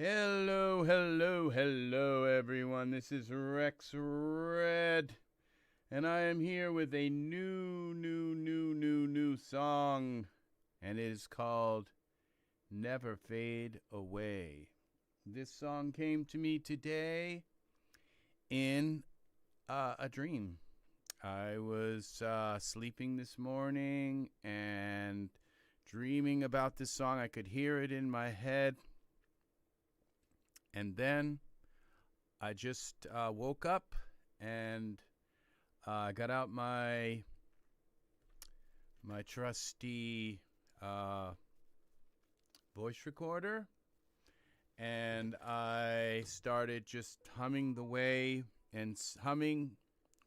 Hello, hello, hello, everyone. This is RexRed, and I am here with a new song, and it is called Never Fade Away. This song came to me today in a dream. I was sleeping this morning and dreaming about this song. I could hear it in my head. And then I just woke up and got out my trusty voice recorder, and I started just humming the way and humming.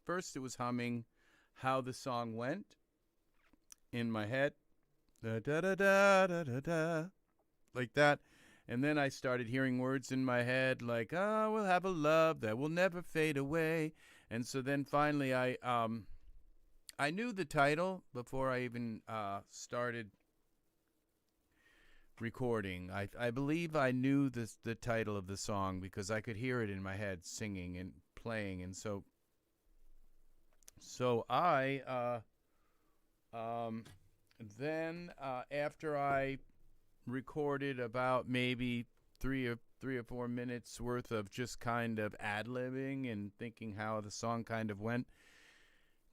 First, it was humming how the song went in my head, da da da da da da da, like that. And then I started hearing words in my head like, "Oh, we'll have a love that will never fade away." And so then finally I knew the title before I even started recording. I believe I knew the title of the song because I could hear it in my head singing and playing. And so I then after I recorded about maybe three or 4 minutes worth of just kind of ad-libbing and thinking how the song kind of went.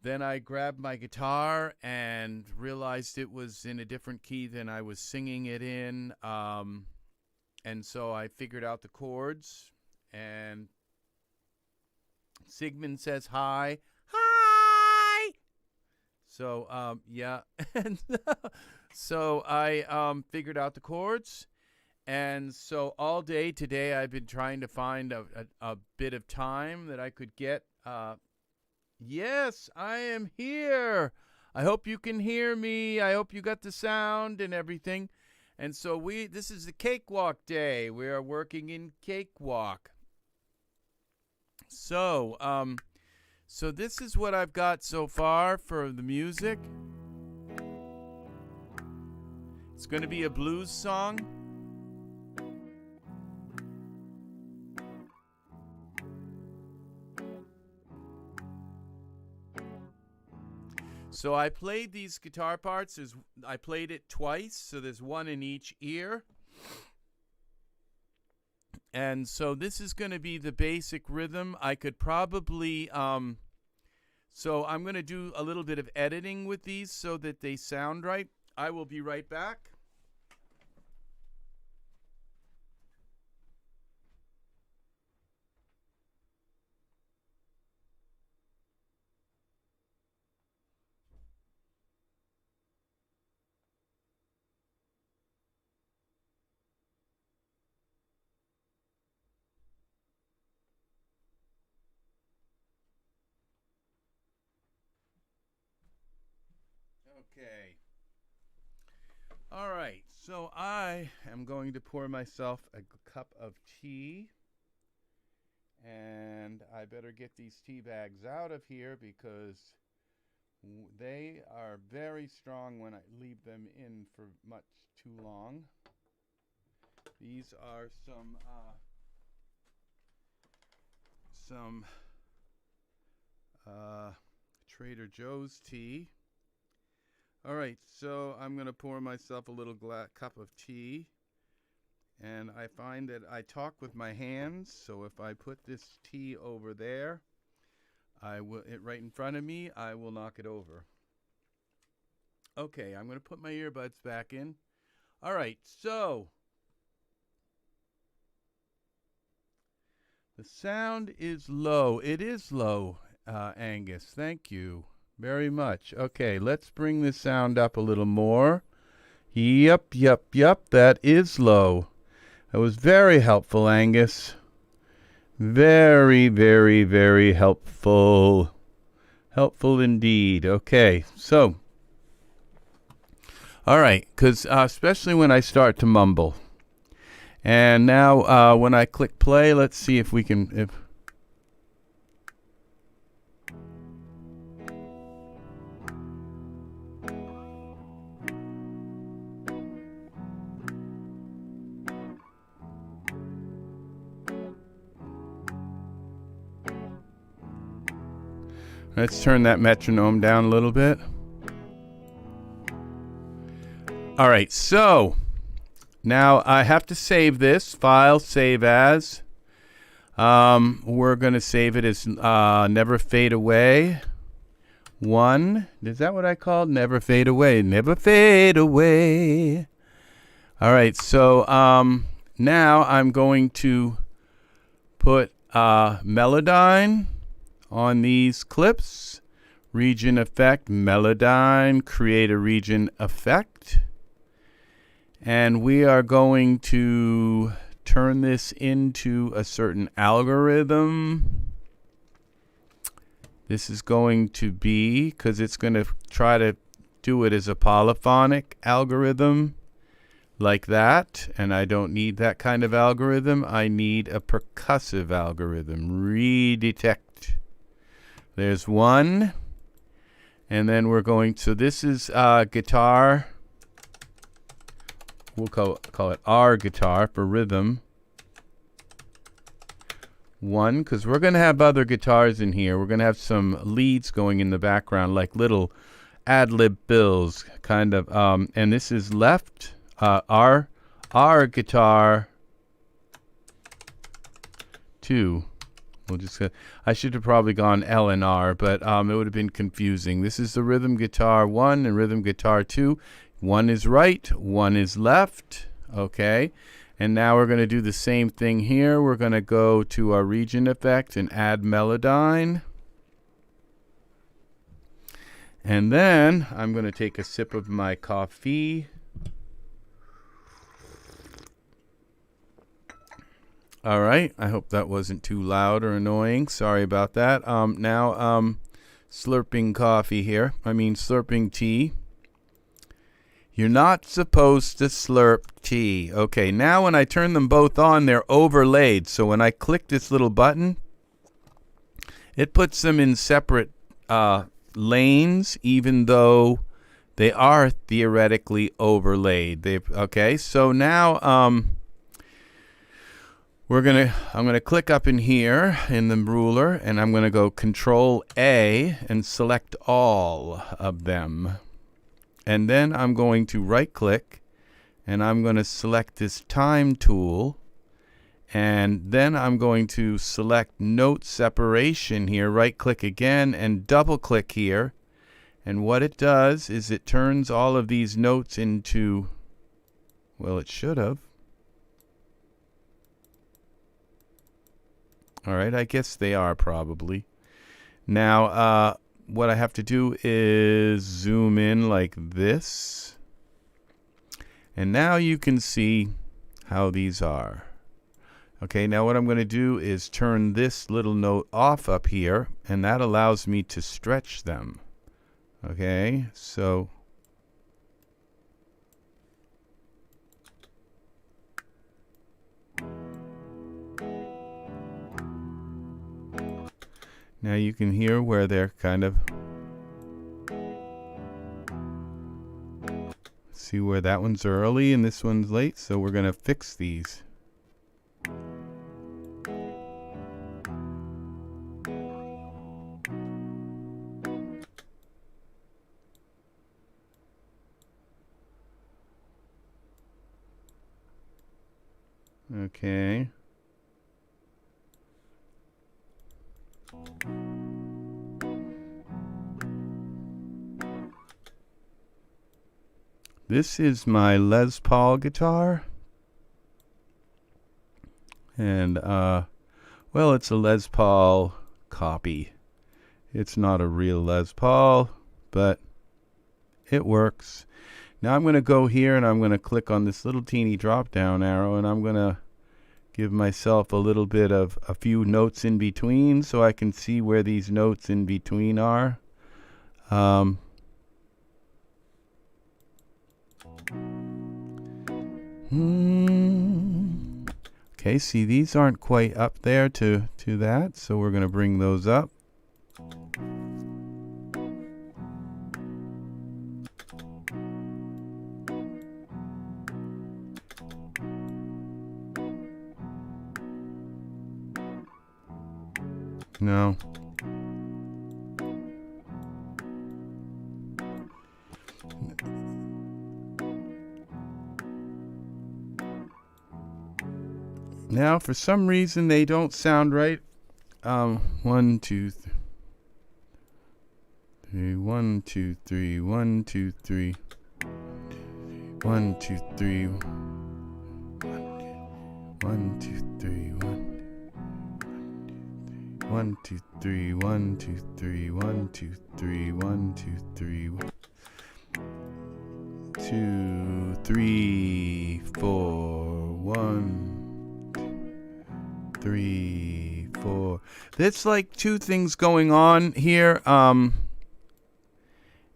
Then I grabbed my guitar and realized it was in a different key than I was singing it in. And so I figured out the chords, and Sigmund says hi. Hi! So, yeah. And so I figured out the chords, and so all day today I've been trying to find a bit of time that I could get. Yes, I am here. I hope you can hear me. I hope you got the sound and everything. And so this is the Cakewalk day. We are working in Cakewalk. So, so this is what I've got so far for the music. It's going to be a blues song. So I played these guitar parts. I played it twice, so there's one in each ear. And so this is going to be the basic rhythm. I could probably, so I'm going to do a little bit of editing with these so that they sound right. I will be right back. Okay. All right. So I am going to pour myself a cup of tea. And I better get these tea bags out of here because they are very strong when I leave them in for much too long. These are some Trader Joe's tea. All right, so I'm going to pour myself a little cup of tea. And I find that I talk with my hands, so if I put this tea over there, right in front of me, I will knock it over. Okay, I'm going to put my earbuds back in. All right, so the sound is low. It is low, Angus. Thank you very much. Okay, let's bring the sound up a little more. Yep, that is low. That was very helpful, Angus. Very helpful. Helpful indeed. Okay, so. All right, because especially when I start to mumble. And now when I click play, let's see if we can. Let's turn that metronome down a little bit. All right, so now I have to save this file, save as. We're going to save it as Never Fade Away 1. Is that what I called? Never Fade Away. Never fade away. All right, so now I'm going to put Melodyne on these clips. Region effect, Melodyne, create a region effect. And we are going to turn this into a certain algorithm. This is going to be, because it's going to try to do it as a polyphonic algorithm like that. And I don't need that kind of algorithm. I need a percussive algorithm. Redetect. There's one. And then we're going, so this is guitar. We'll call it R guitar for rhythm. 1, because we're going to have other guitars in here. We're going to have some leads going in the background, like little ad-lib fills, kind of. And this is left, R guitar 2. We'll just. I should have probably gone L and R, but it would have been confusing. This is the rhythm guitar 1 and rhythm guitar 2. One is right, one is left. Okay. And now we're going to do the same thing here. We're going to go to our region effect and add Melodyne. And then I'm going to take a sip of my coffee. All right. I hope that wasn't too loud or annoying. Sorry about that. Now slurping coffee here. I mean slurping tea. You're not supposed to slurp tea. Okay, now when I turn them both on, they're overlaid. So when I click this little button, it puts them in separate lanes, even though they are theoretically overlaid. Okay, so now I'm gonna click up in here in the ruler, and I'm gonna go Control A and select all of them. And then I'm going to right click and I'm going to select this time tool. And then I'm going to select note separation here, right click again and double click here. And what it does is it turns all of these notes into, well, it should have. All right, I guess they are probably. Now, what I have to do is zoom in like this. And now you can see how these are. Okay, now what I'm going to do is turn this little note off up here, and that allows me to stretch them. Okay, so now you can hear where they're kind of, see where that one's early and this one's late, so we're going to fix these. Okay. This is my Les Paul guitar. And, well, it's a Les Paul copy. It's not a real Les Paul, but it works. Now I'm going to go here and I'm going to click on this little teeny drop down arrow, and I'm going to give myself a little bit of a few notes in between so I can see where these notes in between are. Okay, see, these aren't quite up there to that, so we're going to bring those up. No. Now, for some reason, they don't sound right. 1, 2, 3, 1, 2, 3, 1, 2, 3, 1, 2, 3, 1, 2, 3, 1, 2, 3, 1, 2, 3, 1, 2, 3, 1, 2, 3, 2, 3, 4, 1, 3, 4. There's like two things going on here.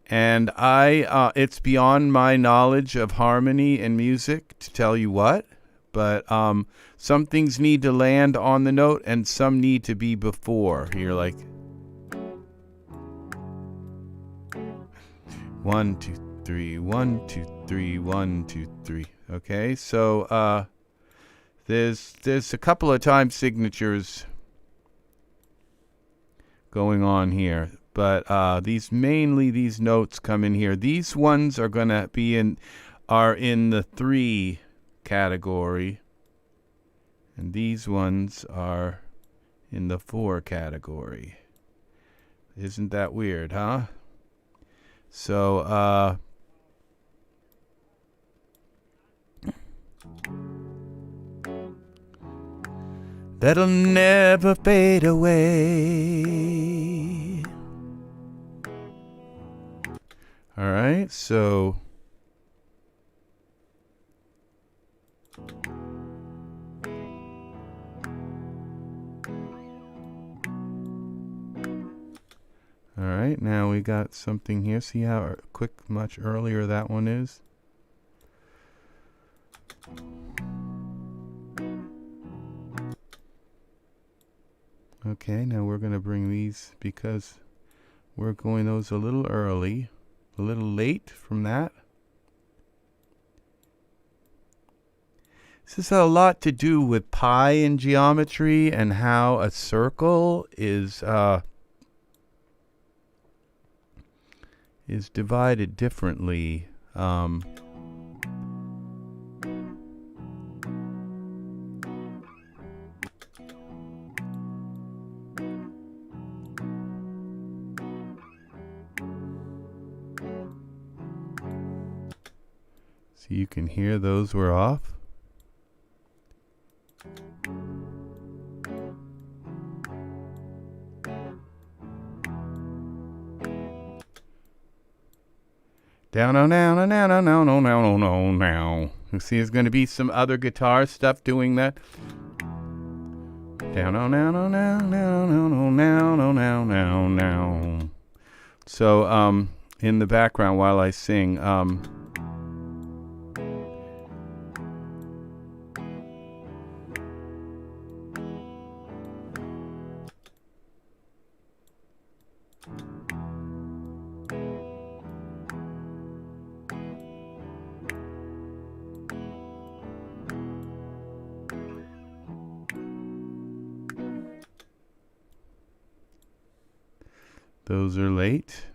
And it's beyond my knowledge of harmony and music to tell you what, but some things need to land on the note and some need to be before. You're like 1, 2, 3, 1, 2, 3, 1, 2, 3. Okay, so there's a couple of time signatures going on here. But these notes come in here. These ones are gonna be in the 3 category, and these ones are in the 4 category. Isn't that weird, huh? So that'll never fade away. All right, so all right, now we got something here. See how much earlier that one is? Okay, now we're going to bring these because we're going those a little early. A little late from that. This has a lot to do with pi in geometry and how a circle is divided differently. So you can hear those were off. Down, down, down, down, down, down, down, down, down, down. You see, there's going to be some other guitar stuff doing that. Down, down, down, down, down, down, down, down, down, down, down. So, in the background while I sing, those are late.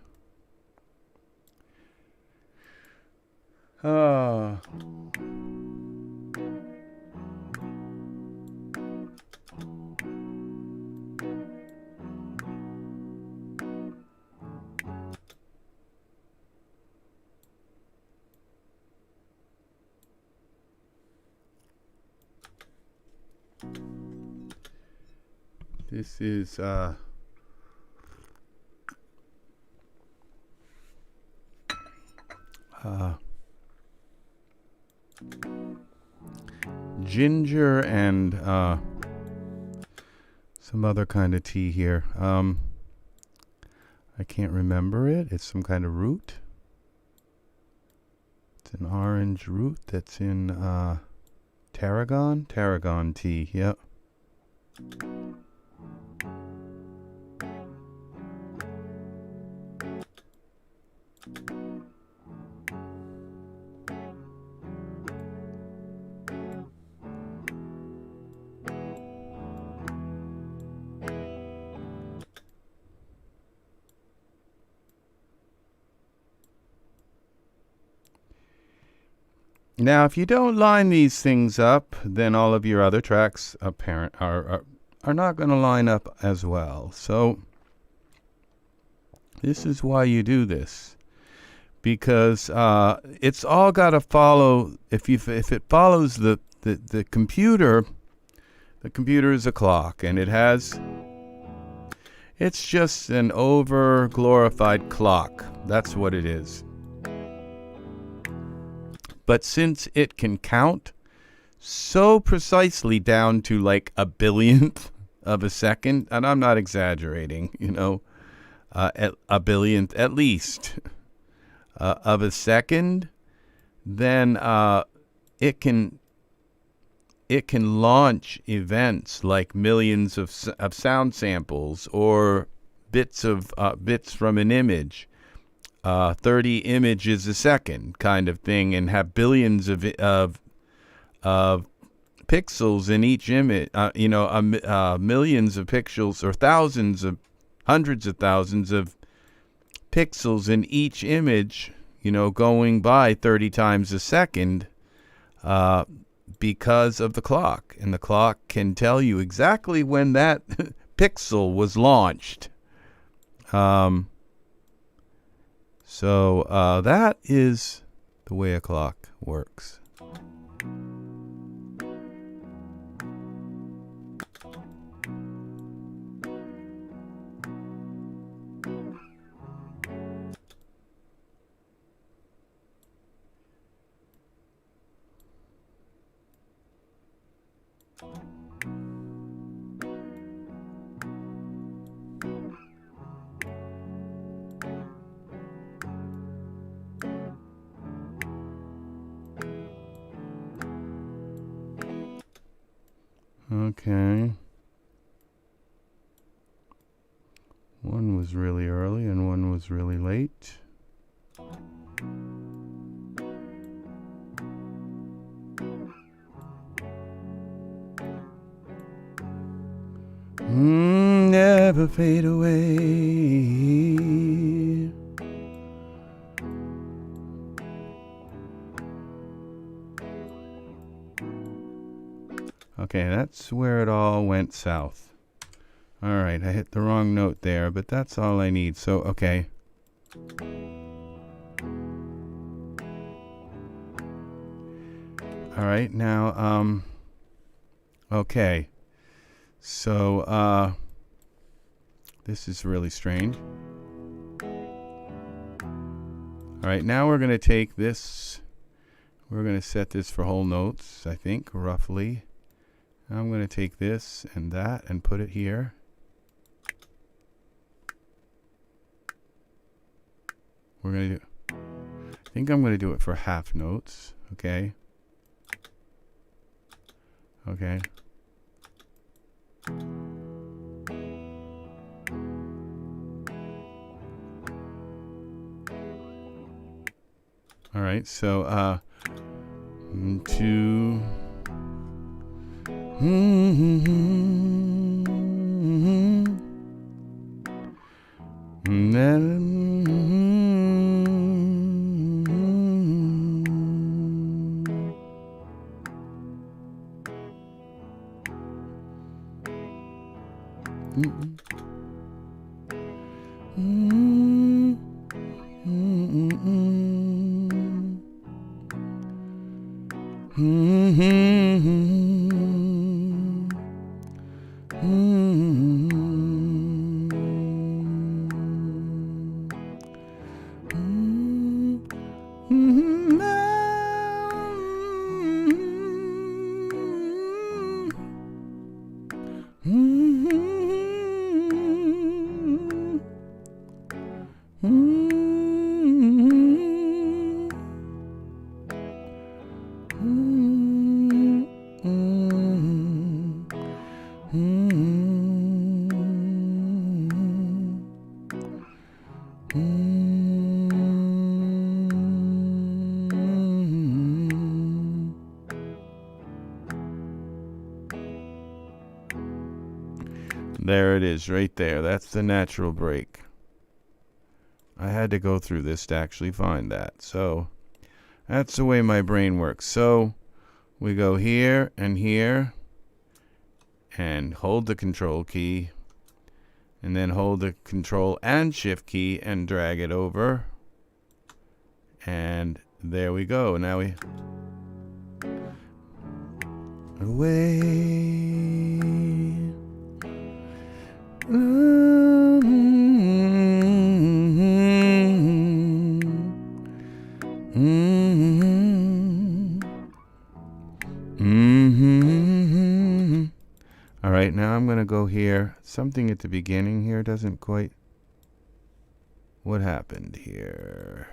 This is ginger and some other kind of tea here. I can't remember it. It's some kind of root. It's an orange root that's in tarragon tea. Yep. Now, if you don't line these things up, then all of your other tracks are not going to line up as well. So this is why you do this, because it's all got to follow. If it follows the computer, the computer is a clock, and it's just an over glorified clock. That's what it is. But since it can count so precisely down to like a billionth of a second, and I'm not exaggerating, a billionth at least of a second, then it can launch events like millions of sound samples or bits from an image. 30 images a second kind of thing, and have billions of pixels in each image, millions of pixels or hundreds of thousands of pixels in each image, going by 30 times a second, because of the clock. And the clock can tell you exactly when that pixel was launched. So that is the way a clock works. Okay. One was really early and one was really late. Never fade away. Okay, that's where it all went south. All right, I hit the wrong note there, but that's all I need. So, okay. All right, now, okay. So, this is really strange. All right, now we're going to take this. We're going to set this for whole notes, I think, roughly. I'm going to take this and that and put it here. We're going to do, I think I'm going to do it for half notes. Okay. Okay. All right. So, 2. There it is, right there. That's the natural break. I had to go through this to actually find that. So, That's the way my brain works. So we go here and hold the control key, and then hold the control and shift key and drag it over. And there we go. Now we away. All right, now I'm going to go here. Something at the beginning here doesn't quite... What happened here?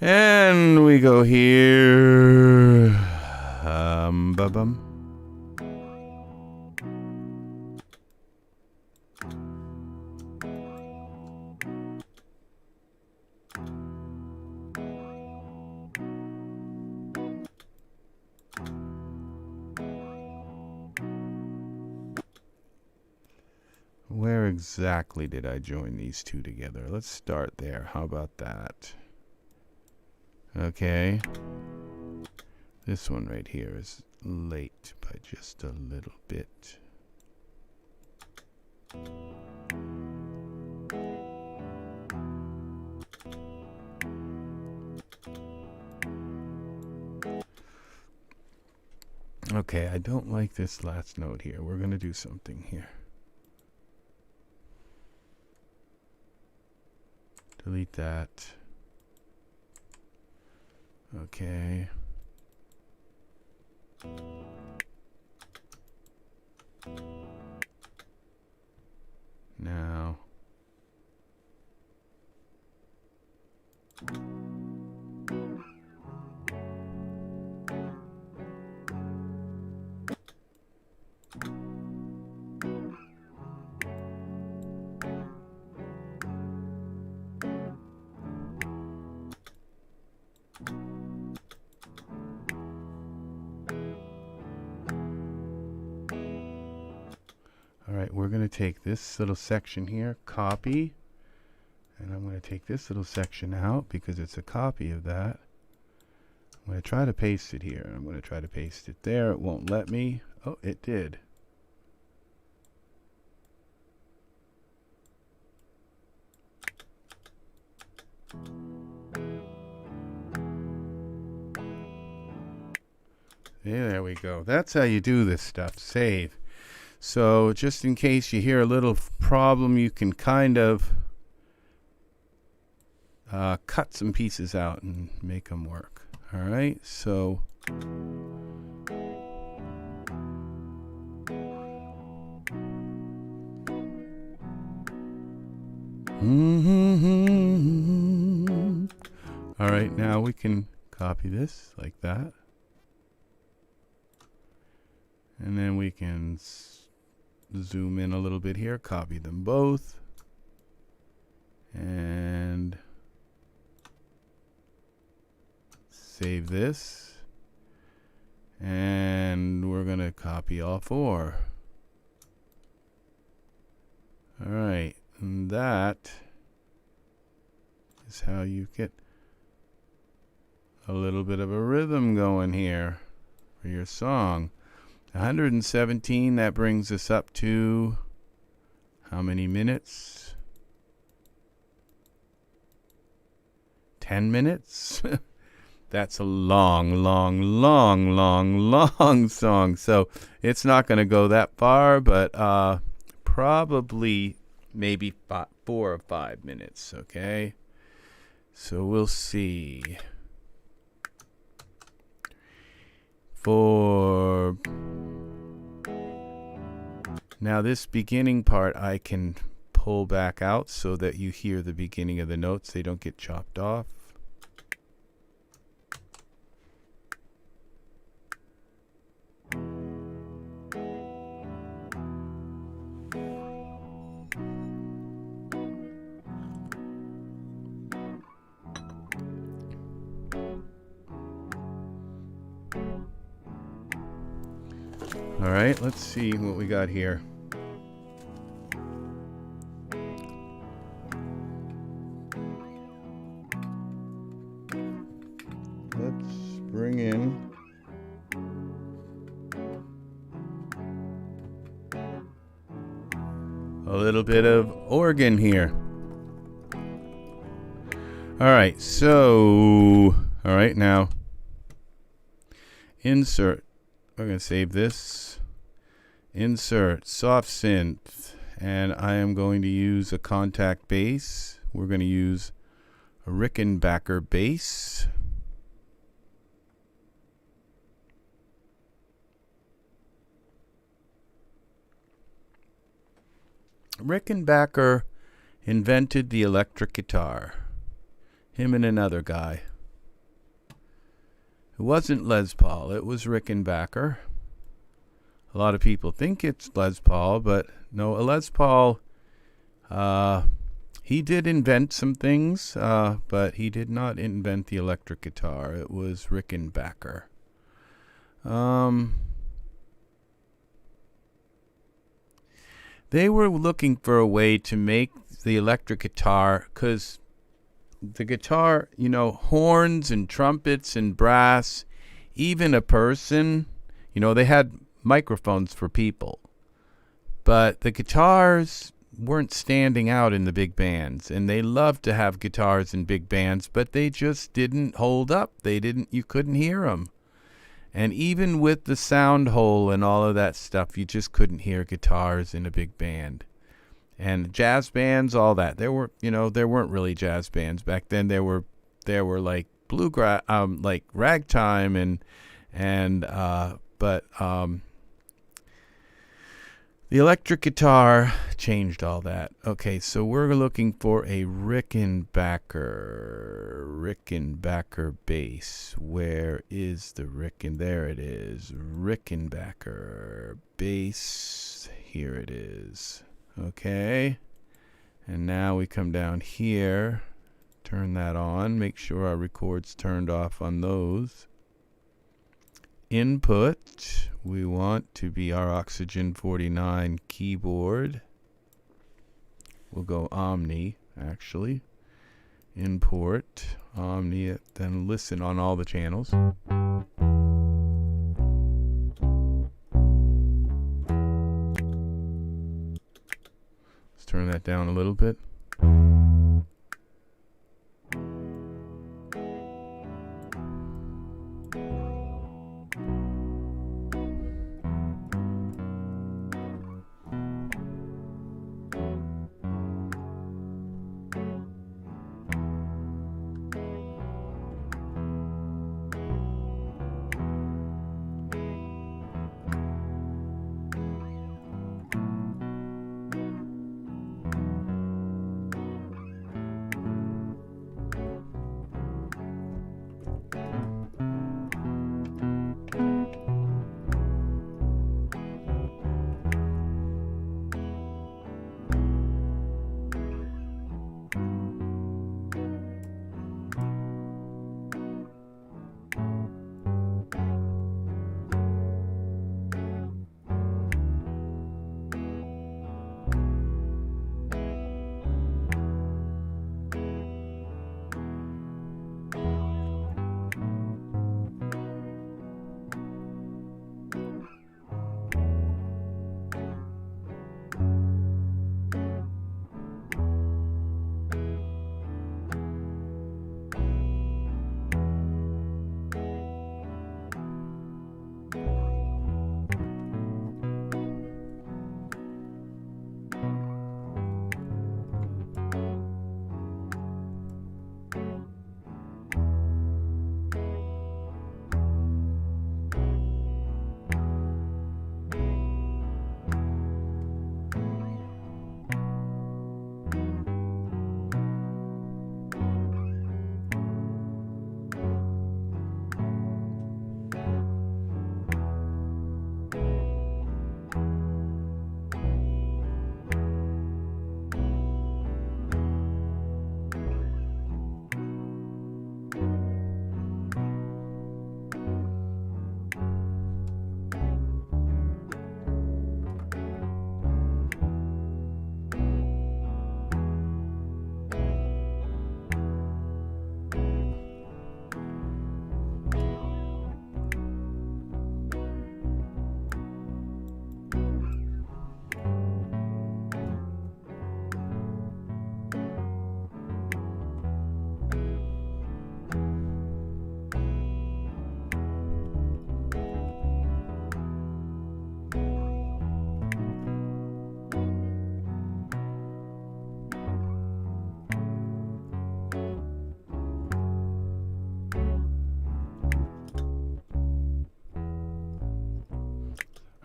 And we go here. Ba-bum. Where exactly did I join these two together? Let's start there. How about that? Okay. This one right here is late by just a little bit. Okay, I don't like this last note here. We're going to do something here. Delete that. Okay. Now. All right, we're going to take this little section here, copy, and I'm going to take this little section out because it's a copy of that. I'm going to try to paste it here. I'm going to try to paste it there. It won't let me. Oh, it did. Yeah, there we go. That's how you do this stuff. Save. So just in case you hear a little problem, you can kind of cut some pieces out and make them work. All right, so all right, now we can copy this like that. And then we can zoom in a little bit here, copy them both, and save this. And we're going to copy all four. All right, and that is how you get a little bit of a rhythm going here for your song. 117, that brings us up to how many minutes? 10 minutes? That's a long song. So it's not going to go that far, but probably maybe 4 or 5 minutes, okay? So we'll see. Now this beginning part I can pull back out so that you hear the beginning of the notes. They don't get chopped off. All right, let's see what we got here. Let's bring in a little bit of organ here. All right, so, all right, now insert. We're going to save this. Insert soft synth, and I am going to use a Kontakt bass. We're going to use a Rickenbacker bass. Rickenbacker invented the electric guitar. Him and another guy. It wasn't Les Paul, it was Rickenbacker. A lot of people think it's Les Paul, but no, Les Paul, he did invent some things, but he did not invent the electric guitar. It was Rickenbacker. They were looking for a way to make the electric guitar, because the guitar, you know, horns and trumpets and brass, even a person, you know, they had microphones for people. But the guitars weren't standing out in the big bands, and they loved to have guitars in big bands, but they just didn't hold up. You couldn't hear them. And even with the sound hole and all of that stuff, you just couldn't hear guitars in a big band. And jazz bands, all that. There weren't really jazz bands back then. There were like bluegrass, like ragtime, but the electric guitar changed all that. Okay, so we're looking for a Rickenbacker bass. Where is the There it is. Rickenbacker bass. Here it is. Okay. And now we come down here. Turn that on. Make sure our record's turned off on those. Input, we want to be our Oxygen 49 keyboard. We'll go Omni, actually. Import, Omni, then listen on all the channels. Let's turn that down a little bit.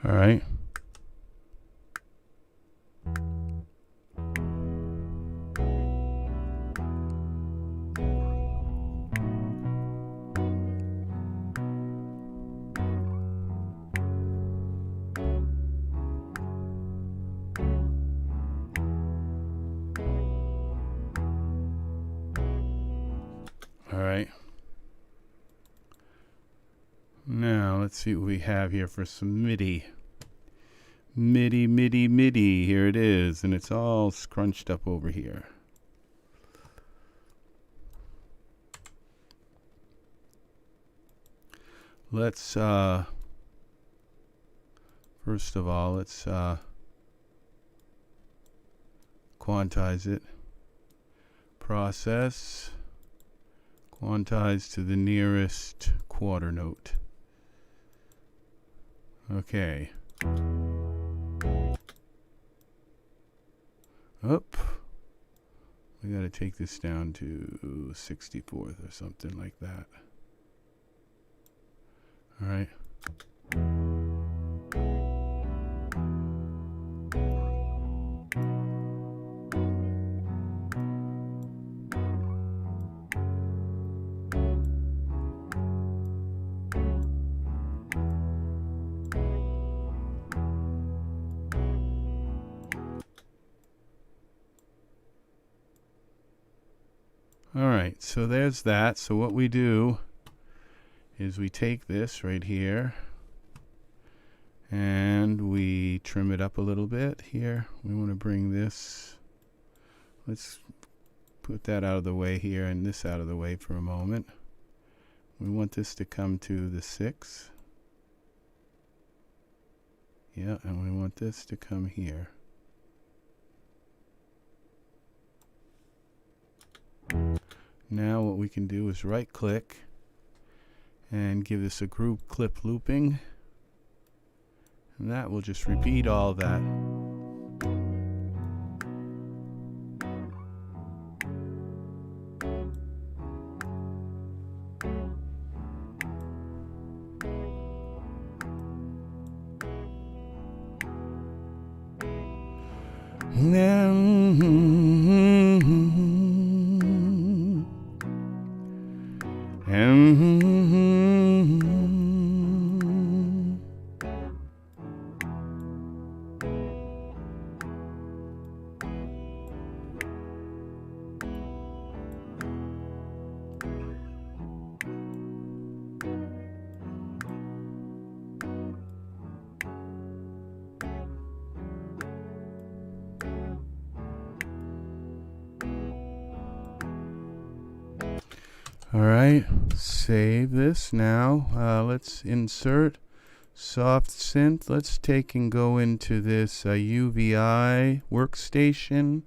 All right. All right. Now let's see what we have here for some MIDI. MIDI, MIDI, MIDI. Here it is, and it's all scrunched up over here. Let's first of all, let's quantize it. Process. Quantize to the nearest quarter note. Okay. Up. We got to take this down to 64th or something like that. All right. All right, so there's that. So what we do is we take this right here and we trim it up a little bit here. We want to bring this, let's put that out of the way here and this out of the way for a moment. We want this to come to the 6. Yeah, and we want this to come here. Now what we can do is right click and give this a group clip looping, and that will just repeat all that. All right, save this now. Let's insert soft synth. Let's take and go into this UVI workstation.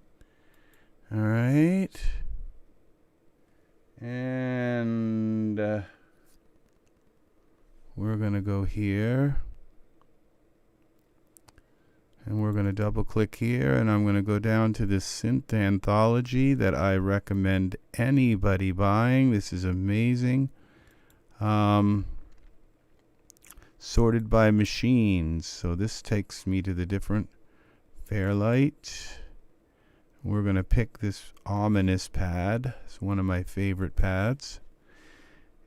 All right. And we're going to go here. And we're going to double click here, and I'm going to go down to this Synth Anthology that I recommend anybody buying. This is amazing. Sorted by machines. So this takes me to the different Fairlight. We're going to pick this ominous pad. It's one of my favorite pads.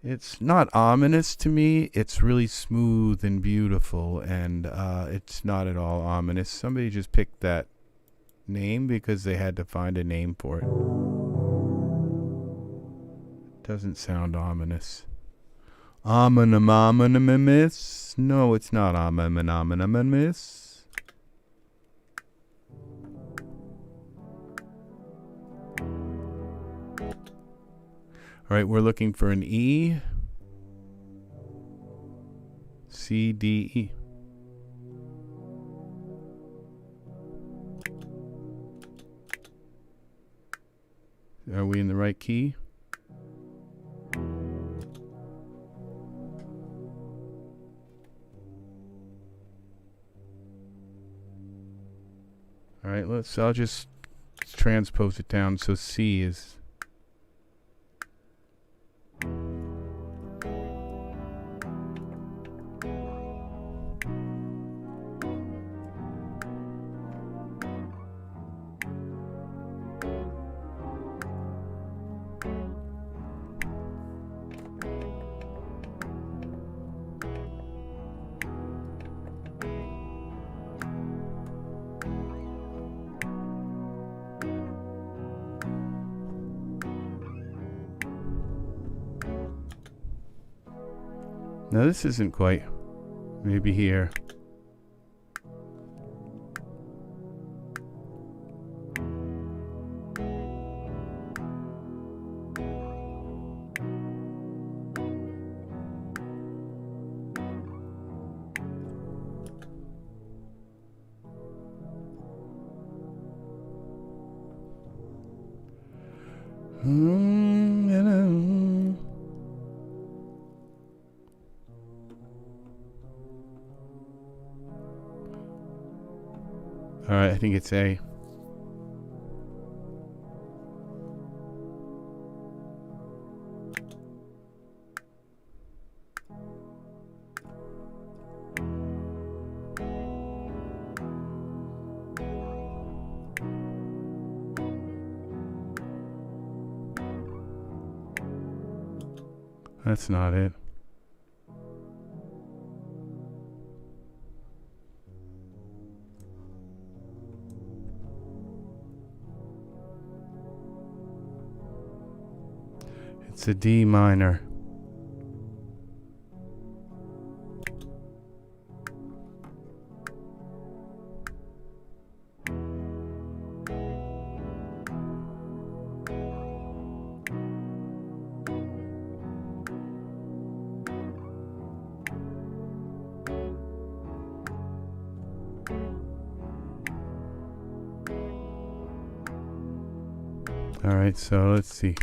It's not ominous to me. It's really smooth and beautiful, and it's not at all ominous. Somebody just picked that name because they had to find a name for it. Doesn't sound ominous. Ominous? No, it's not ominous. All right, we're looking for an E, C, D, E. Are we in the right key? All right, I'll just transpose it down so C is. Now this isn't quite. Maybe here. All right, I think it's A. That's not it. It's a D minor. All right, so let's see.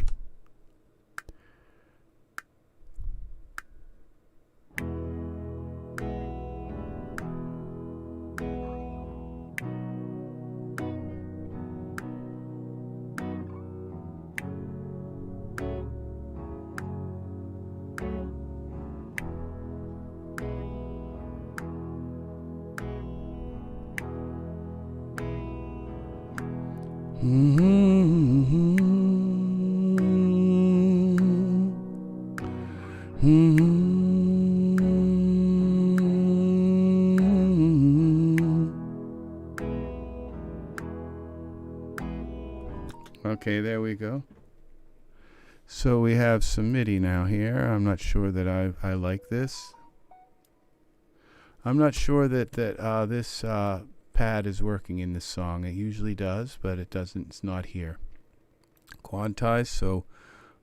Okay, there we go. So we have some MIDI now here. I'm not sure that I like this. I'm not sure that this pad is working in this song. It usually does, but it doesn't. It's not here. Quantize. So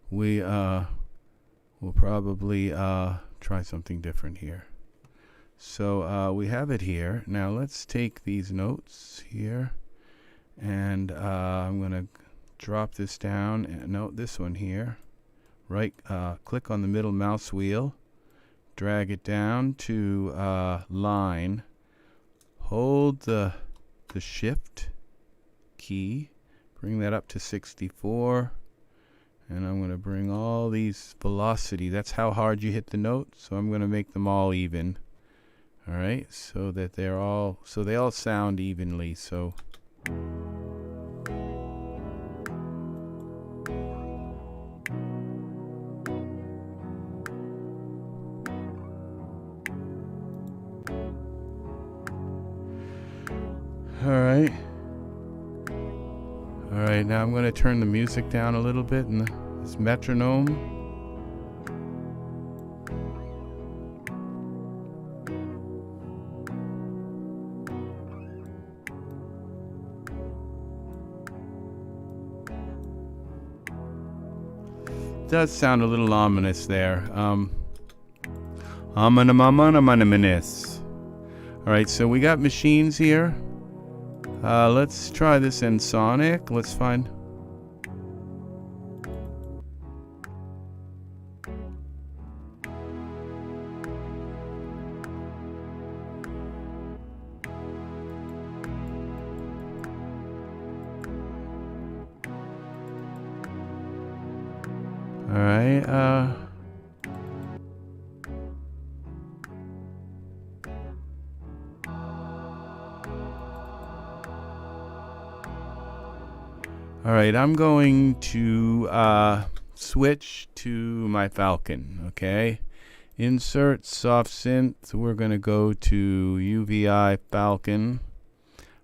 we will probably try something different here. So we have it here. Now let's take these notes here, and I'm going to drop this down and note this one here. Right, click on the middle mouse wheel, drag it down to line, hold the shift key, bring that up to 64, and I'm going to bring all these velocity. That's how hard you hit the note, so I'm going to make them all even. All right, so that they all sound evenly. So all right, now I'm going to turn the music down a little bit and this metronome. Does sound a little ominous there. Ominous. All right, so we got machines here. Let's try this in Sonic. Let's find. All right. All right, I'm going to switch to my Falcon, okay? Insert soft synth. We're going to go to UVI Falcon.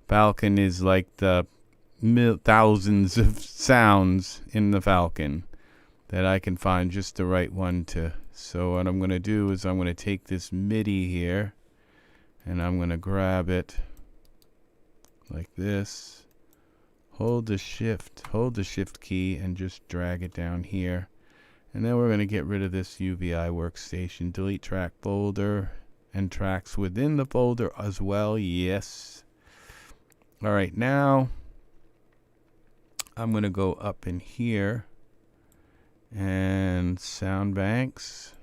Falcon is like the thousands of sounds in the Falcon that I can find just the right one to So what I'm going to do is I'm going to take this MIDI here and I'm going to grab it like this. Hold the shift key and just drag it down here. And then we're going to get rid of this UVI workstation. Delete track folder and tracks within the folder as well. Yes. All right, now I'm going to go up in here and sound banks.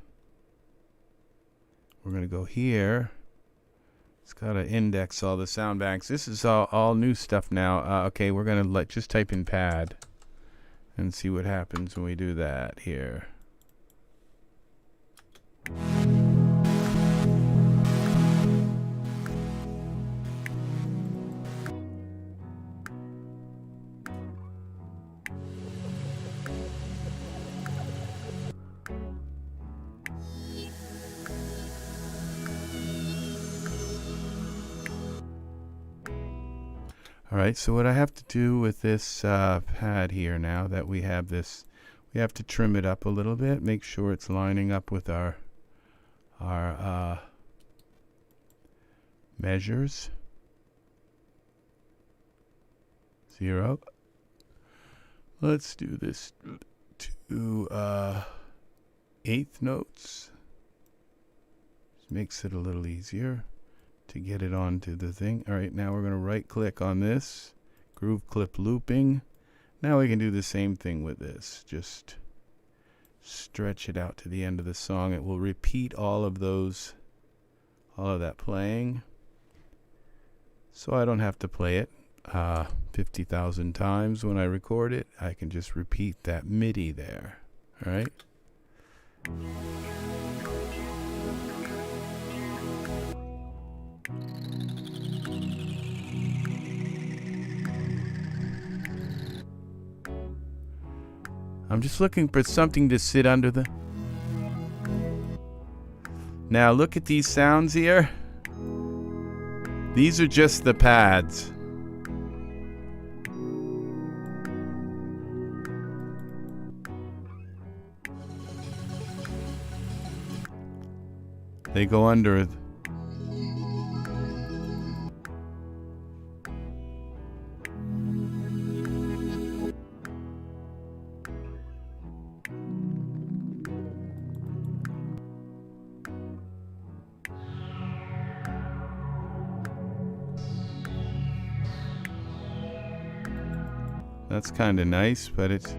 We're going to go here. It's got to index all the sound banks. This is all new stuff now. Okay, we're going to just type in pad and see what happens when we do that here. All right, so what I have to do with this pad here now that we have this, we have to trim it up a little bit, make sure it's lining up with our measures. 0. Let's do this to 1/8 notes. This makes it a little easier to get it onto the thing. All right, now we're going to right click on this, groove clip looping. Now we can do the same thing with this. Just stretch it out to the end of the song. It will repeat all of that playing. So I don't have to play it 50,000 times when I record it. I can just repeat that MIDI there. All right. I'm just looking for something to sit under the... Now look at these sounds here. These are just the pads. They go under. That's kind of nice, but it's...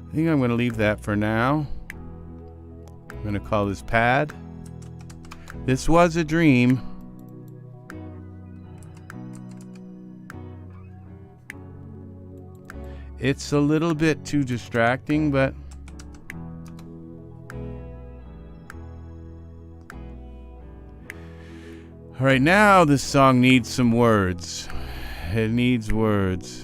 I think I'm going to leave that for now. I'm going to call this pad. This was a dream. It's a little bit too distracting, but all right, now this song needs some words. It needs words.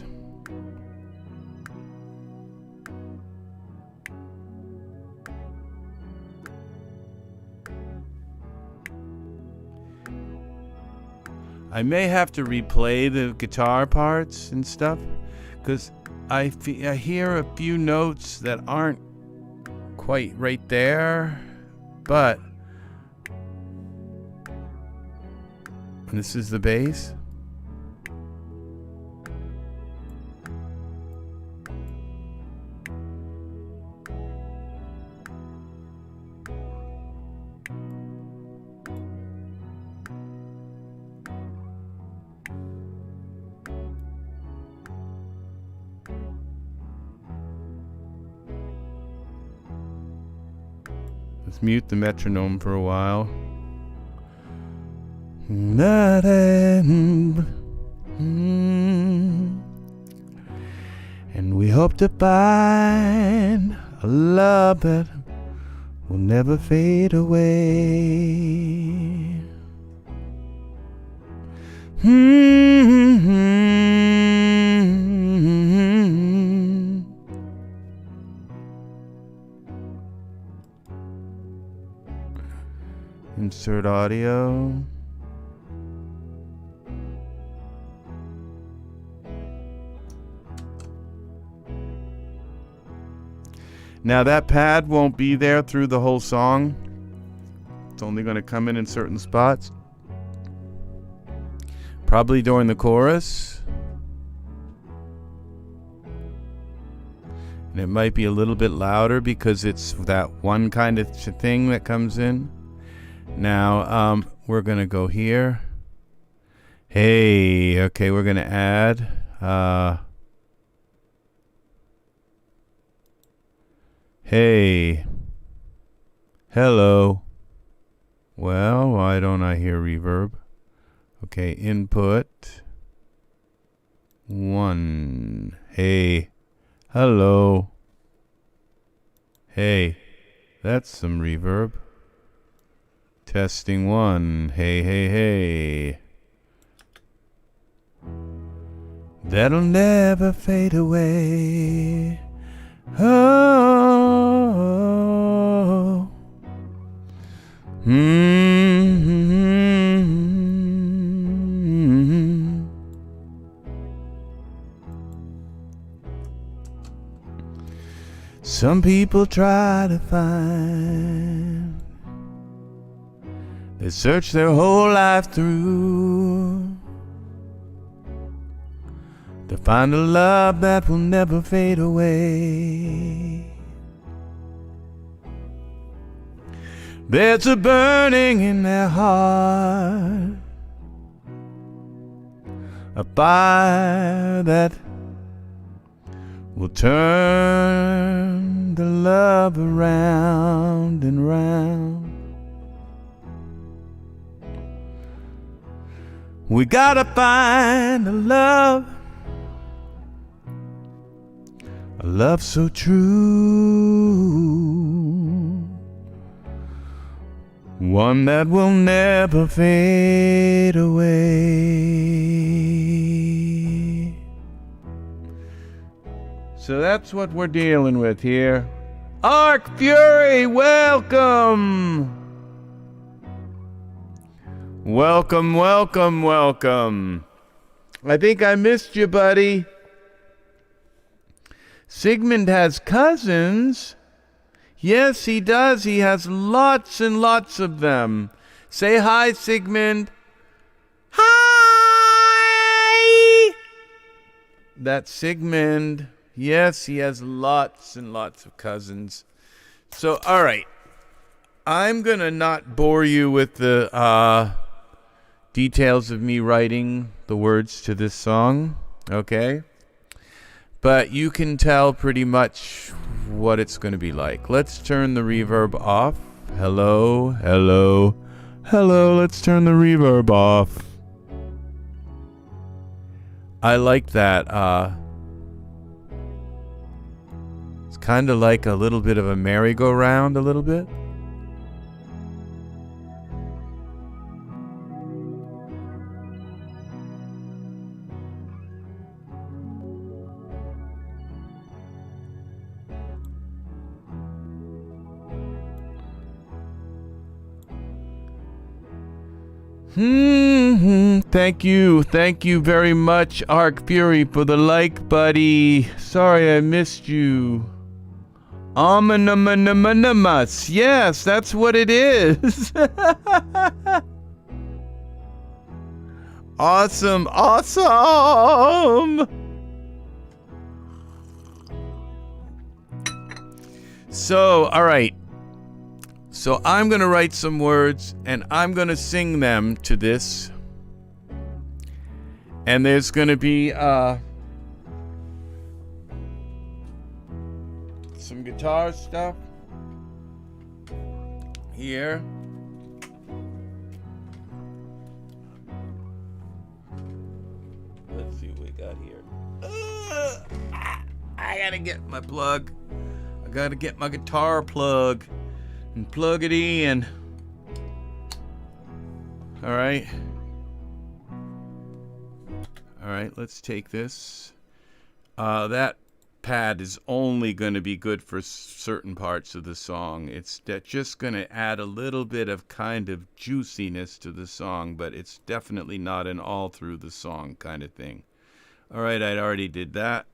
I may have to replay the guitar parts and stuff, because I hear a few notes that aren't quite right there, but this is the bass. Let's mute the metronome for a while. hope to find a love that will never fade away. Insert audio. Now that pad won't be there through the whole song. It's only going to come in certain spots. Probably during the chorus. And it might be a little bit louder because it's that one kind of thing that comes in. Now, we're going to go here. Hey, okay, we're going to add... hey. Hello. Well, why don't I hear reverb? Okay, input. 1. Hey. Hello. Hey. That's some reverb. Testing 1. Hey, hey, hey. That'll never fade away. Oh. Some people try to find, they search their whole life through to find a love that will never fade away. There's a burning in their heart, a fire that will turn the love around and round. We gotta find a love so true, one that will never fade away. So that's what we're dealing with here. Arc Fury, welcome! Welcome, welcome, welcome. I think I missed you, buddy. Sigmund has cousins. Yes, he does. He has lots and lots of them. Say hi, Sigmund. Hi! That's Sigmund. Yes, he has lots and lots of cousins. So, all right. I'm going to not bore you with the details of me writing the words to this song, okay? But you can tell pretty much what it's going to be like. Let's turn the reverb off. Hello, hello, hello. Let's turn the reverb off. I like that. It's kind of like a little bit of a merry-go-round, a little bit. Thank you very much, Arc Fury, for the like, buddy. Sorry I missed you. Ominous. Yes, that's what it is. Awesome, awesome. So, all right. So I'm going to write some words, and I'm going to sing them to this. And there's going to be some guitar stuff here. Let's see what we got here. I gotta get my plug. I gotta get my guitar plug and plug it in. All right. All right, let's take this. That pad is only going to be good for certain parts of the song. It's just going to add a little bit of kind of juiciness to the song, but it's definitely not an all through the song kind of thing. All right, I already did that.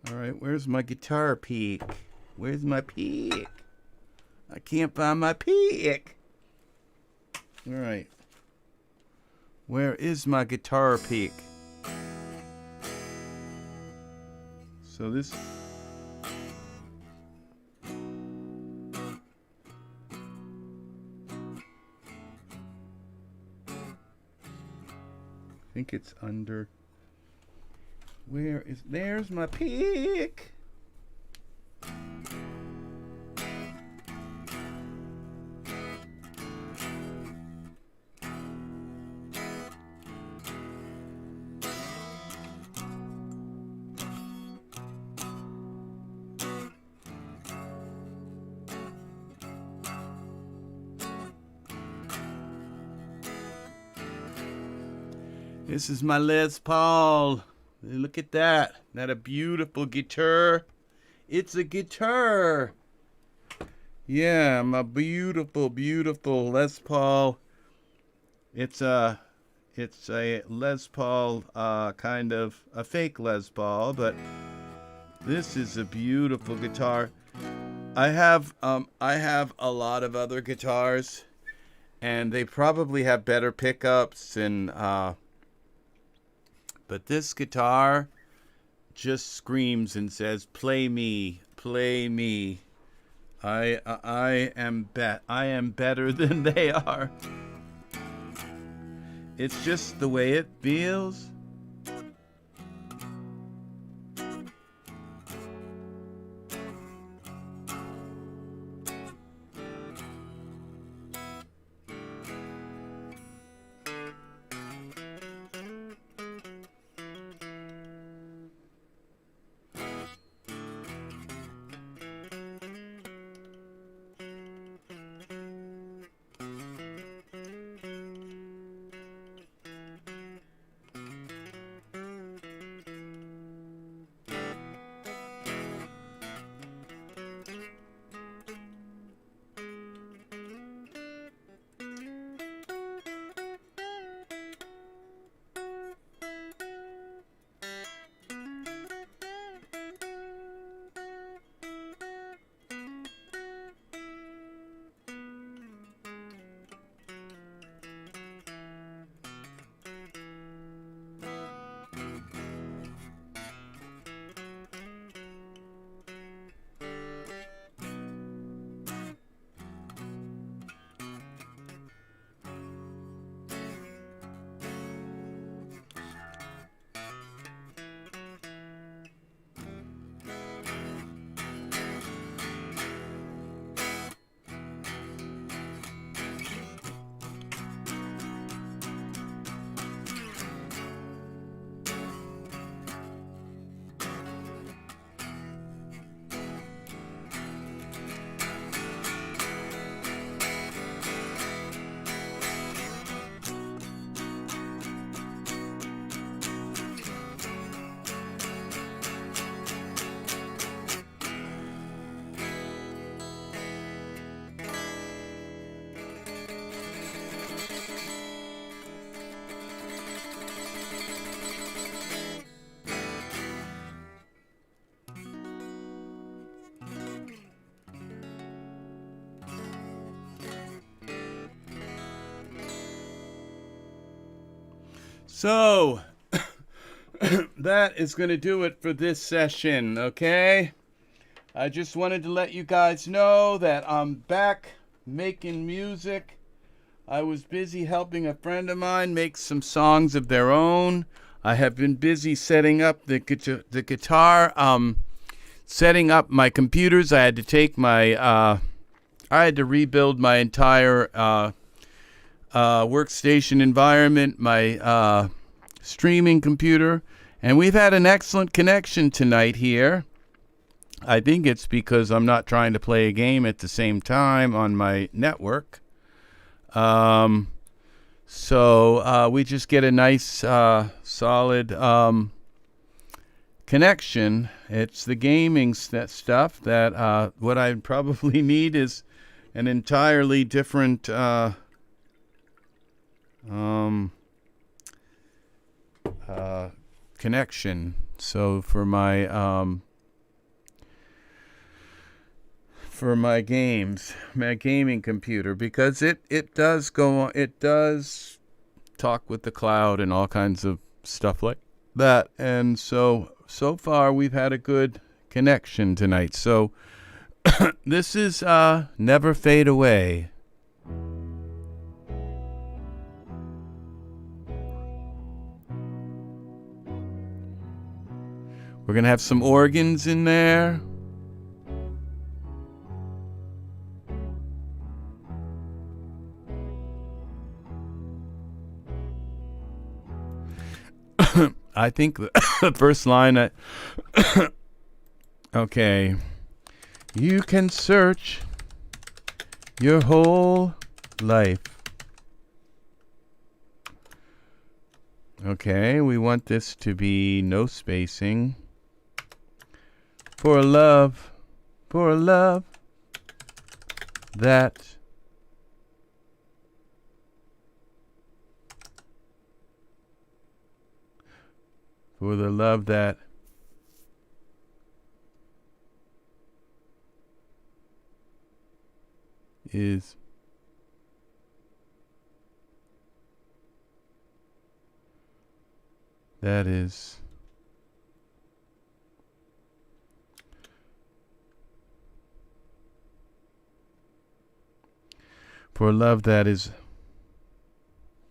All right, where's my guitar pick? Where's my pick? I can't find my pick. All right. Where is my guitar pick? So this... I think it's under... Where is... There's my pick! This is my Les Paul. Look at that. Isn't that a beautiful guitar? It's a guitar. Yeah, my beautiful, beautiful Les Paul. It's a Les Paul, kind of a fake Les Paul, but this is a beautiful guitar. I have a lot of other guitars, and they probably have better pickups and but this guitar just screams and says, "Play me, play me. I am better than they are." It's just the way it feels. So, that is going to do it for this session, okay? I just wanted to let you guys know that I'm back making music. I was busy helping a friend of mine make some songs of their own. I have been busy setting up the guitar, setting up my computers. I had to take my, I had to rebuild my entire workstation environment, my streaming computer, and we've had an excellent connection tonight here. I think it's because I'm not trying to play a game at the same time on my network. So we just get a nice, solid connection. It's the gaming stuff that what I probably need is an entirely different connection. So for my games, my gaming computer, because it does go on, it does talk with the cloud and all kinds of stuff like that. And so far we've had a good connection tonight. So this is Never Fade Away. We're gonna have some organs in there. I think the first line, okay, you can search your whole life. Okay, we want this to be no spacing. For a love that for the love that is for love that is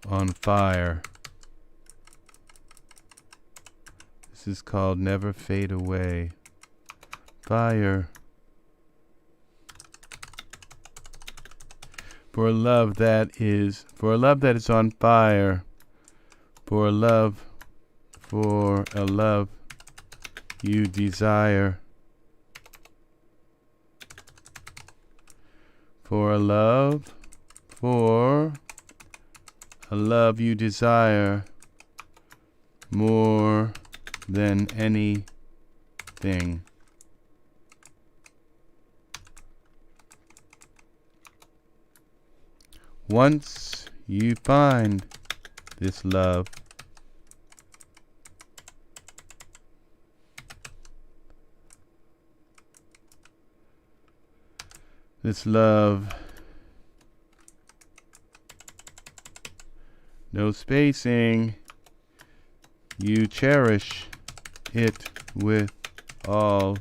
on fire. This is called Never Fade Away. Fire. For a love that is on fire. For a love you desire. For a love you desire more than anything. Once you find this love, no spacing, you cherish it with all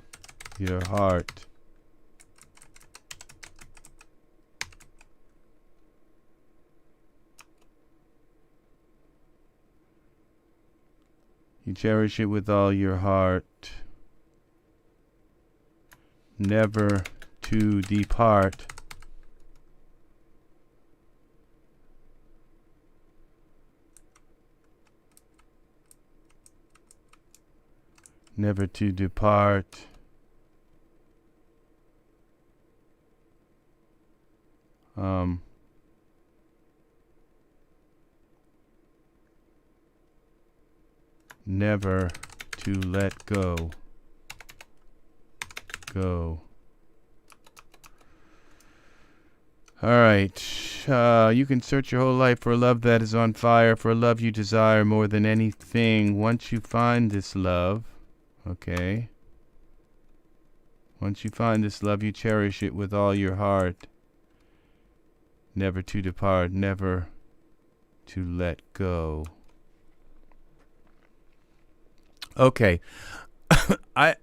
your heart. You cherish it with all your heart, never to depart. Never to depart. Never to let go. All right. You can search your whole life for a love that is on fire, for a love you desire more than anything. Once you find this love, okay. Once you find this love, you cherish it with all your heart. Never to depart, never to let go. Okay. I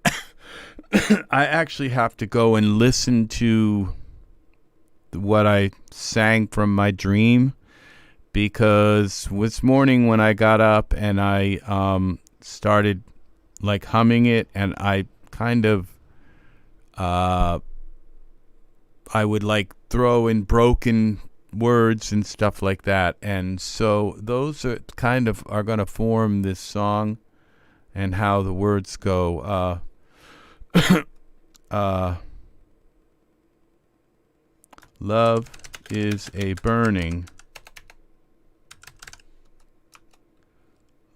I actually have to go and listen to what I sang from my dream, because this morning when I got up and I started like humming it, and I kind of I would like throw in broken words and stuff like that, and so those are kind of are going to form this song and how the words go. Love is a burning,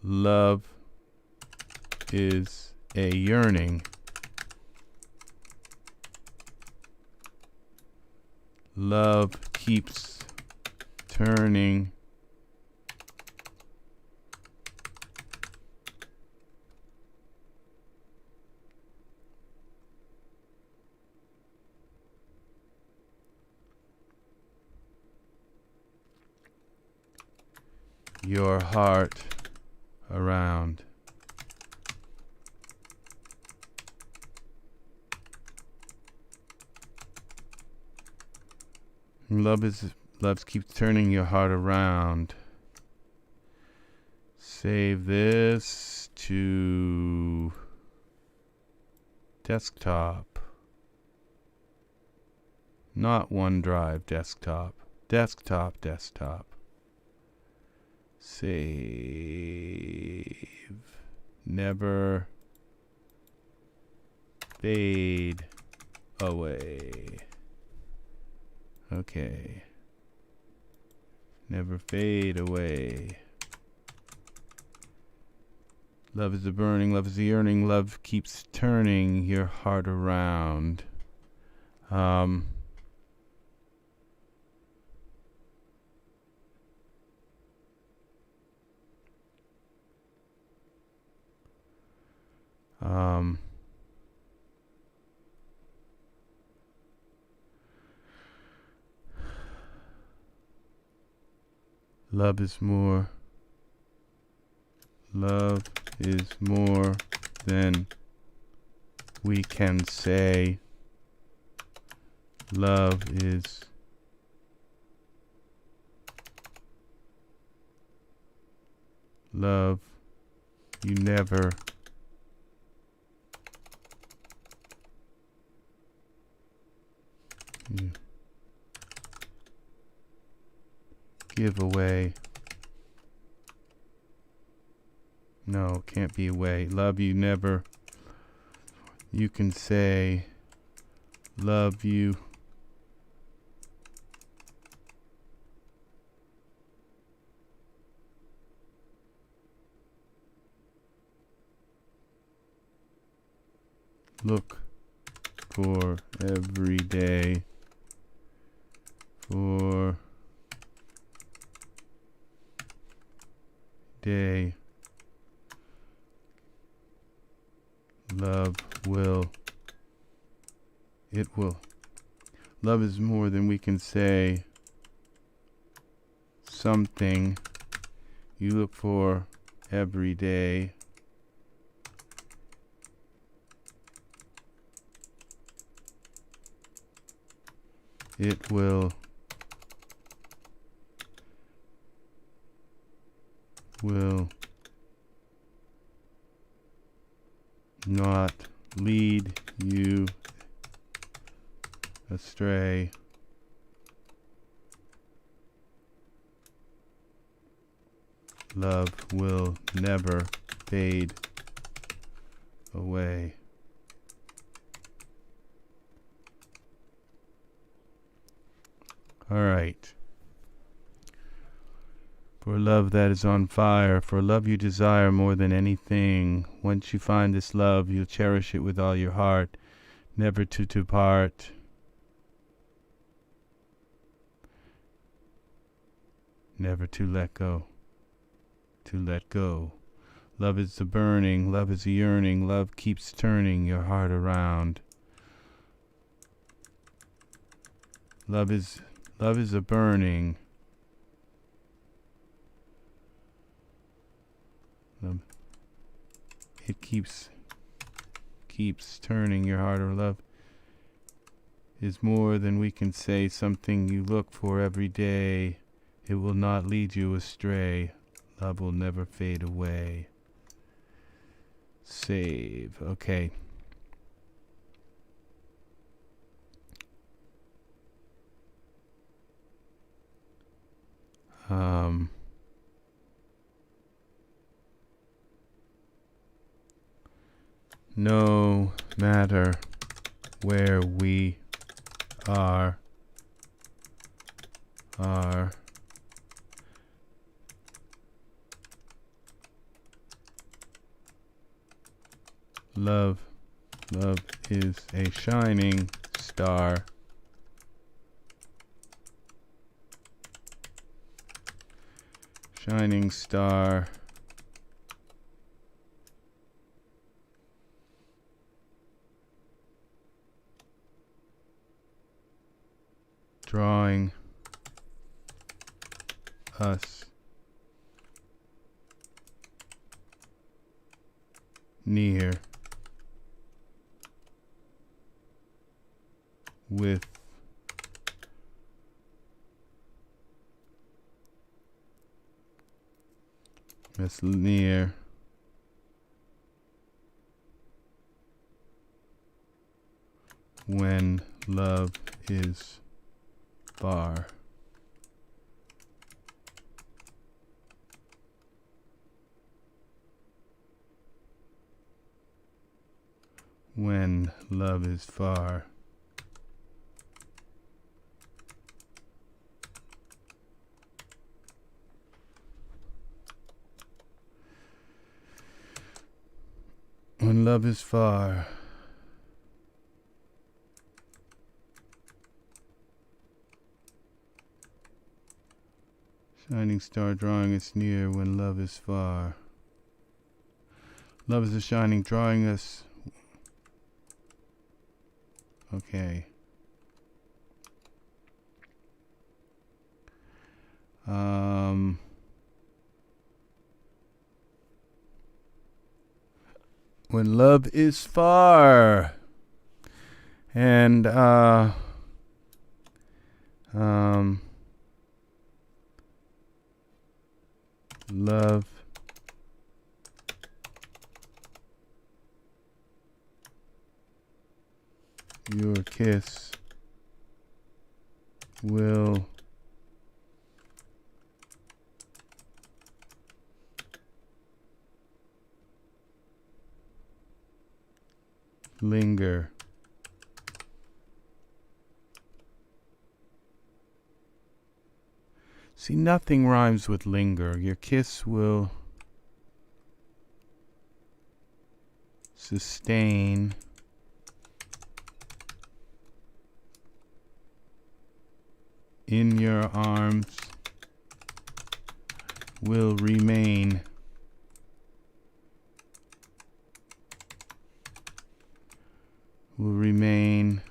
love is a yearning, love keeps turning your heart around. Love keeps turning your heart around. Save this to desktop. Not OneDrive, desktop. Desktop. Save. Never fade away. Okay. Never fade away. Love is a burning, love is a yearning, love keeps turning your heart around. Love is more. Love is more than we can say. Love is love. You never give away. No, can't be away. Love you never. You can say, love you. Look for every day. For day. Love will. It will. Love is more than we can say. Something you look for every day. It will not lead you astray. Love will never fade away. All right. For love that is on fire, for love you desire more than anything. Once you find this love, you'll cherish it with all your heart, never to depart. Never to let go. To let go. Love is the burning, love is a yearning, love keeps turning your heart around. Love is a burning. it keeps turning your heart, or love is more than we can say, something you look for every day. It will not lead you astray. Love will never fade away. Save. Okay. No matter where we are, love is a shining star. Shining star. Drawing us near with us near when love is far. When love is far. When love is far. Shining star drawing us near when love is far. Love is a shining drawing us. Okay. When love is far. And love your kiss will linger. See, nothing rhymes with linger. Your kiss will sustain. In your arms will remain. Will remain.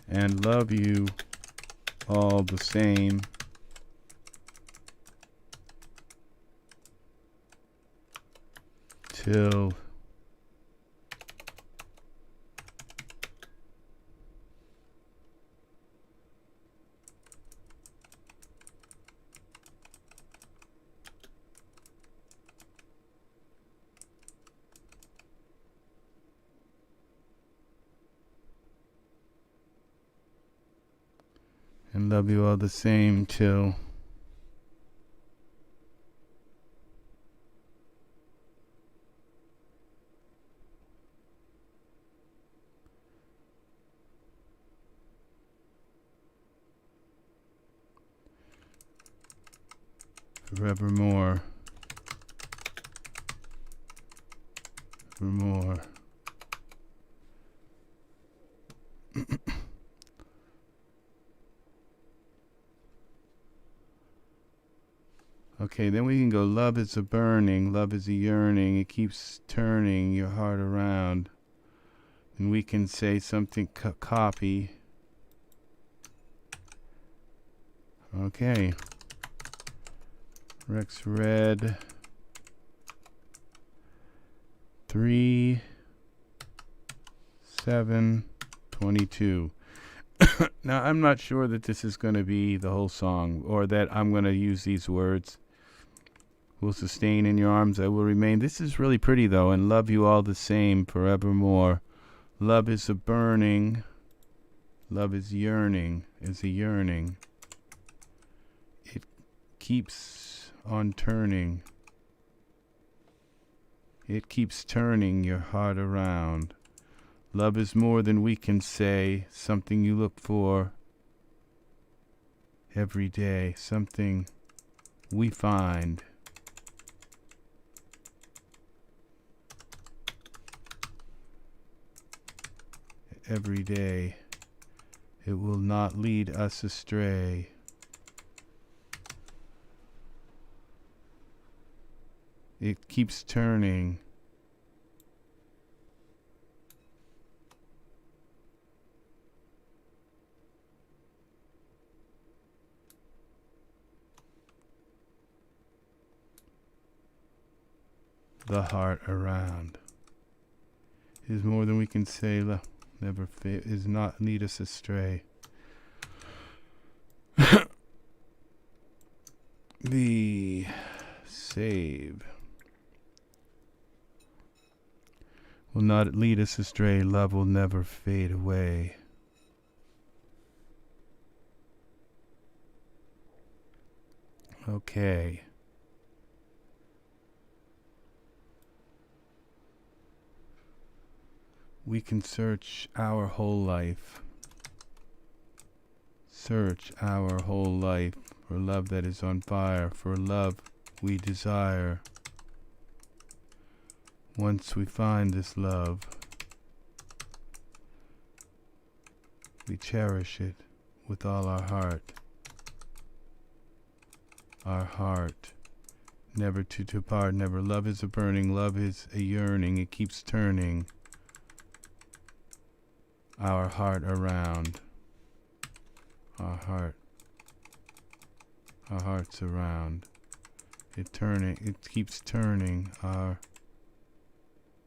And love you all the same. Till and love you all the same till forevermore. Forevermore. Okay, then we can go, love is a burning, love is a yearning, it keeps turning your heart around. And we can say something, copy. Okay. RexRed 3/7/22. Now, I'm not sure that this is going to be the whole song, or that I'm going to use these words. Will sustain in your arms, I will remain. This is really pretty, though, and love you all the same forevermore. Love is a burning. Love is yearning, is a yearning. It keeps on turning. It keeps turning your heart around. Love is more than we can say, something you look for every day, something we find every day. It will not lead us astray. It keeps turning. The heart around. Is more than we can say. Never is not lead us astray. The save will not lead us astray. Love will never fade away. Okay. We can search our whole life. Search our whole life for love that is on fire, for love we desire. Once we find this love, we cherish it with all our heart. Our heart, never to depart, never. Love is a burning, love is a yearning, it keeps turning our heart around. Our hearts around. It keeps turning our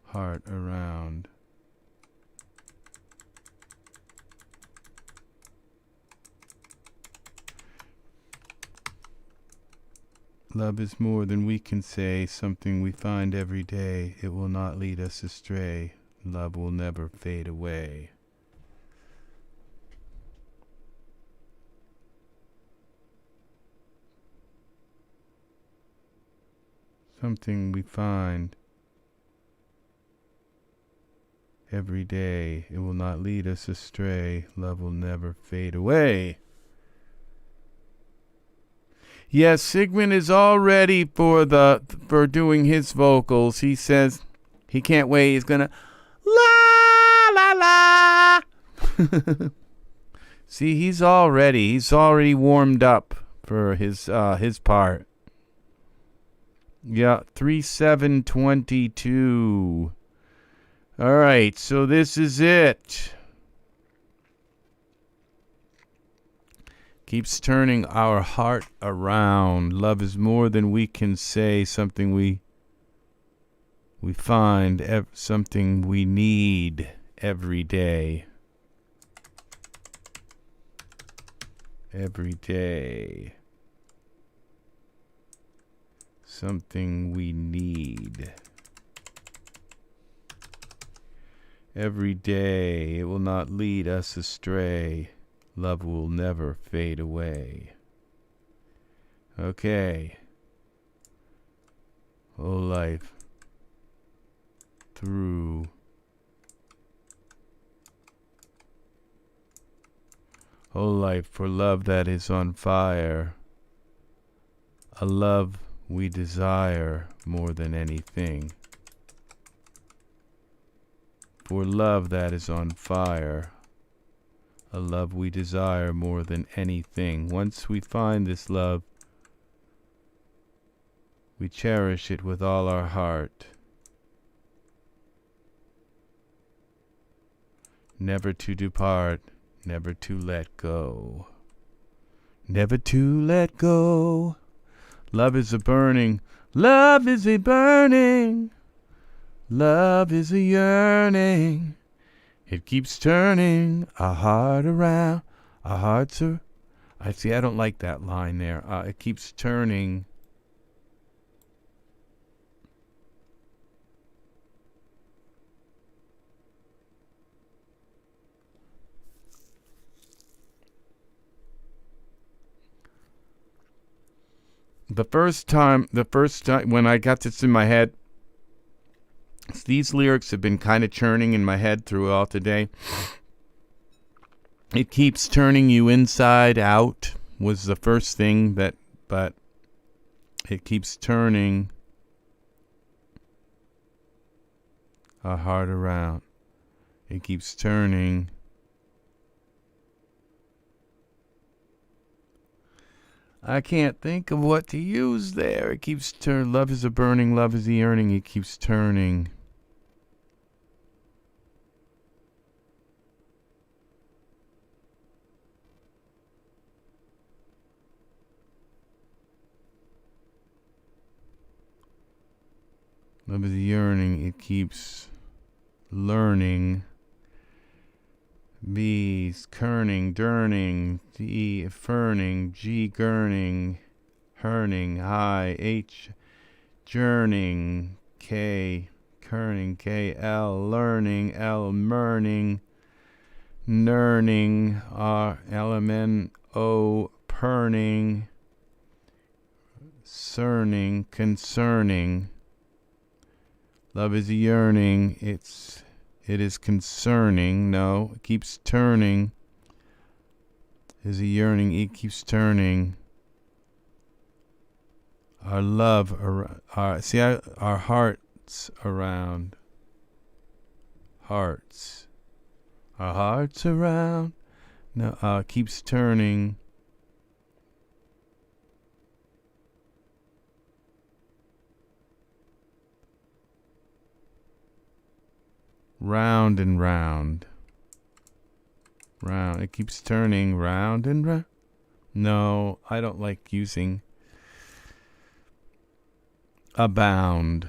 heart around. Love is more than we can say, something we find every day. It will not lead us astray. Love will never fade away. Something we find every day. It will not lead us astray. Love will never fade away. Yes, Sigmund is all ready for doing his vocals. He says he can't wait. He's gonna la la la. See, he's all ready. He's already warmed up for his part. Yeah, 3/7/22. All right, so this is it. Keeps turning our heart around. Love is more than we can say, something we find, something we need every day. Every day. Something we need. Every day. It will not lead us astray. Love will never fade away. Okay. Whole life through. Whole life for love that is on fire. A love we desire more than anything. For love that is on fire. A love we desire more than anything. Once we find this love, we cherish it with all our heart. Never to depart, never to let go. Never to let go. Love is a burning. Love is a burning. Love is a yearning. It keeps turning our heart around. Our hearts are... I see, I don't like that line there. It keeps turning. The first time when I got this in my head, these lyrics have been kind of churning in my head throughout the day. It keeps turning you inside out was the first thing but it keeps turning our heart around. It keeps turning. I can't think of what to use there. It keeps turning. Love is a burning, love is a yearning. It keeps turning. Love is a yearning. It keeps learning. B's, kerning, durning, D, ferning, G, gurning, herning, I, H, journing, K, kerning, K, L, learning, L, murning, nurning, R, LMN, O, perning, cerning, concerning. Love is a yearning. It is concerning. No, it keeps turning. Is a yearning. It keeps turning. Our love, our hearts around. Hearts. Our hearts around. No, keeps turning. Round and round. Round. It keeps turning round and round. No, I don't like using abound.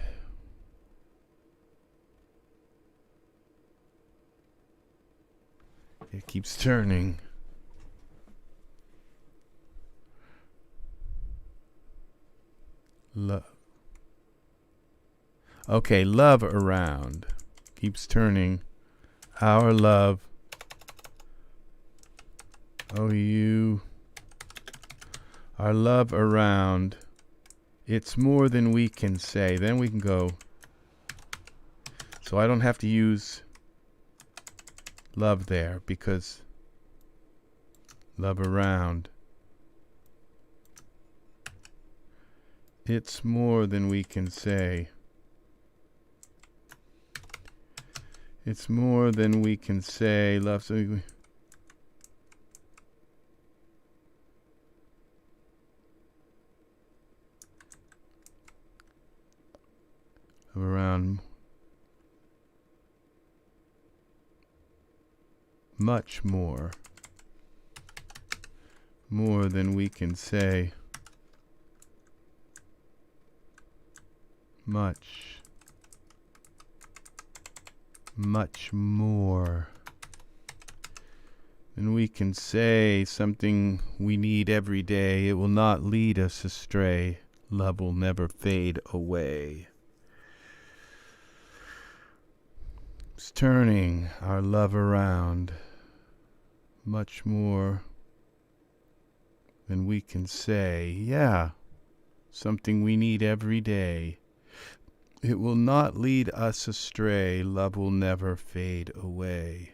It keeps turning. Love. Okay, love around. Keeps turning. Our love. Oh, you. Our love around. It's more than we can say. Then we can go. So I don't have to use love there because love around. It's more than we can say. It's more than we can say. Love. So around much more. More than we can say. Much more than we can say. Something we need every day. It will not lead us astray. Love will never fade away. It's turning our love around. Much more than we can say. Yeah, something we need every day. It will not lead us astray. Love will never fade away.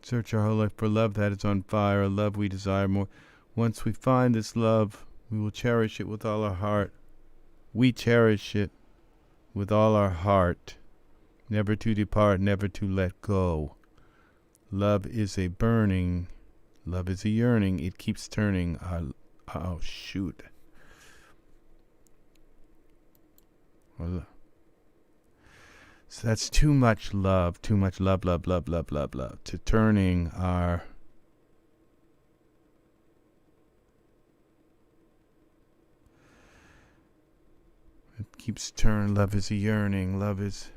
Search our whole life for love that is on fire, a love we desire more. Once we find this love, we will cherish it with all our heart. We cherish it with all our heart. Never to depart, never to let go. Love is a burning, love is a yearning. It keeps turning. Oh, shoot. So that's too much love, love, love, love, love, love, love, to turning our it keeps turning. Love is a yearning. Love is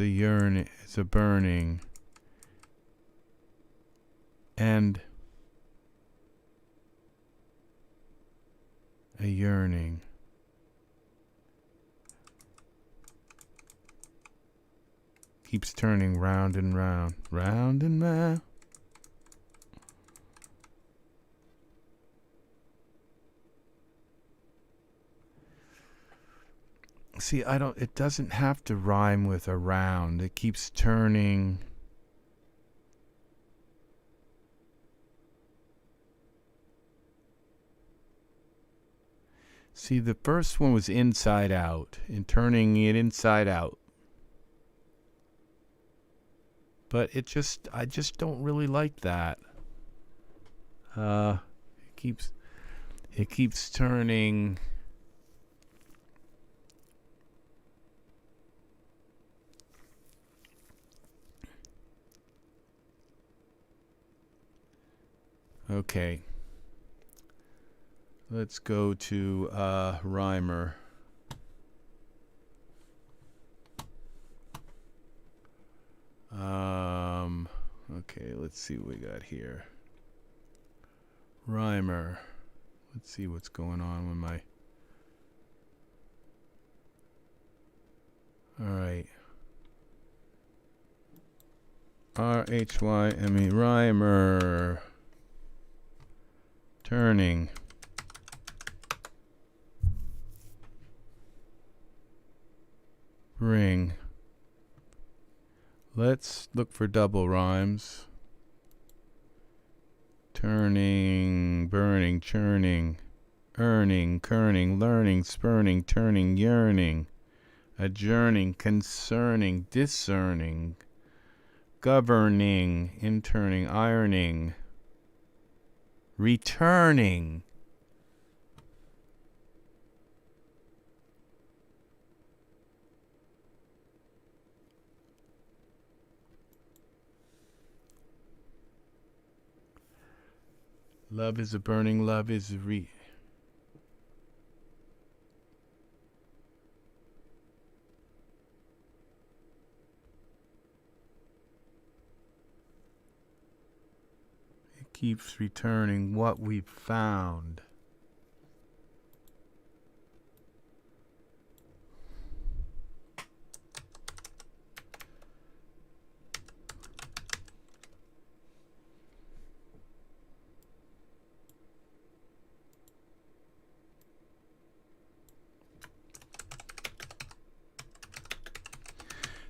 a yearning. It's a burning. And a yearning. Keeps turning round and round, round and round. See, it doesn't have to rhyme with around. It keeps turning. See, the first one was inside out, and turning it inside out. But I just don't really like that. It keeps turning. Okay. Let's go to Rhymer. Okay, let's see what we got here. Rhymer. Let's see what's going on with my... Alright. RHYME, Rhymer. Turning. Ring. Let's look for double rhymes. Turning, burning, churning, earning, kerning, learning, spurning, turning, yearning, adjourning, concerning, discerning, governing, interning, ironing, returning. Love is a burning, love is a It keeps returning what we've found.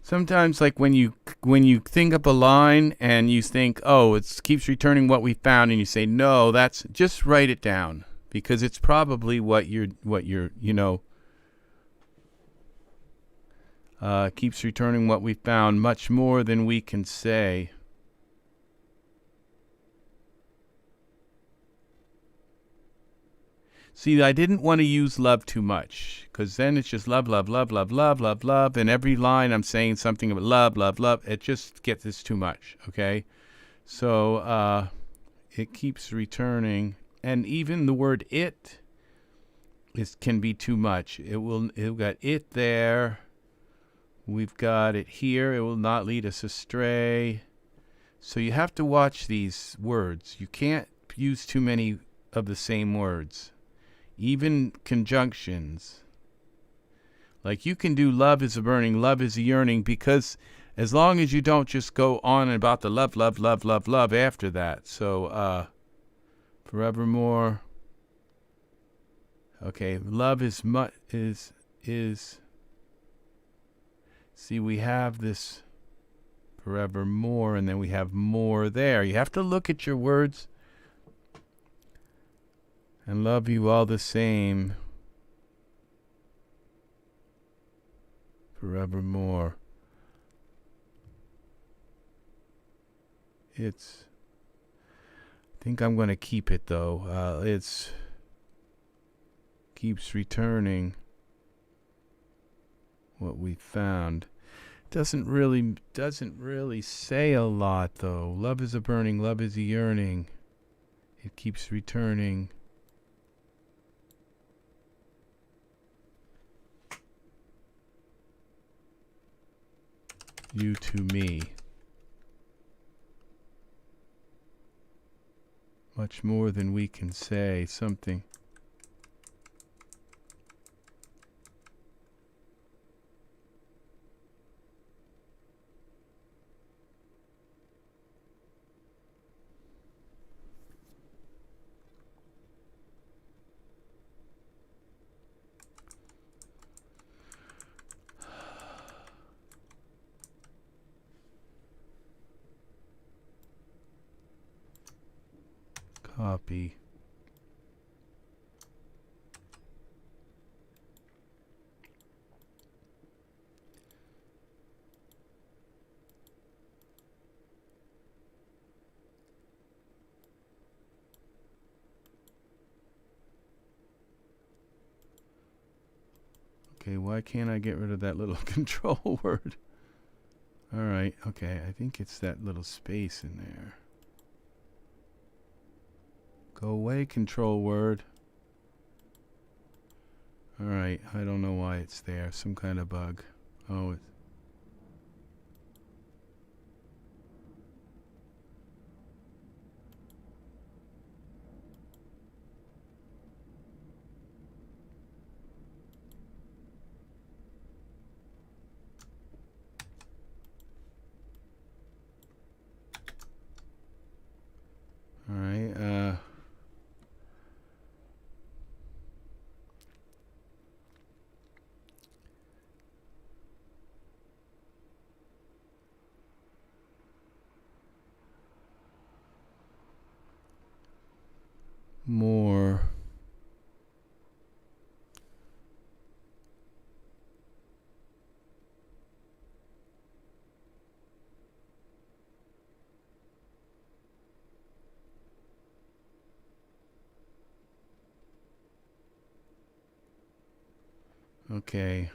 Sometimes, like when you think up a line and you think, oh, it keeps returning what we found, and you say, no, that's just write it down, because it's probably what you're keeps returning what we found much more than we can say. See, I didn't want to use love too much, because then it's just love, love, love, love, love, love, love, and every line I'm saying something about love, love, love. It just gets this too much, okay? So it keeps returning, and even the word it can be too much. It got it there. We've got it here. It will not lead us astray. So you have to watch these words. You can't use too many of the same words. Even conjunctions. Like you can do love is a burning, love is a yearning, because as long as you don't just go on about the love, love, love, love, love after that. So, forevermore. Okay, love is see, we have this forevermore, and then we have more there. You have to look at your words. And love you all the same, forevermore. I think I'm going to keep it though. Keeps returning. what we found. Doesn't really say a lot though. Love is a burning, love is a yearning. It keeps returning. You to me. Much more than we can say. Something. Copy. Okay, why can't I get rid of that little control word? All right, okay, I think it's that little space in there. Go away, control word. All right, I don't know why it's there. Some kind of bug. Oh, it's... All right, more. Okay.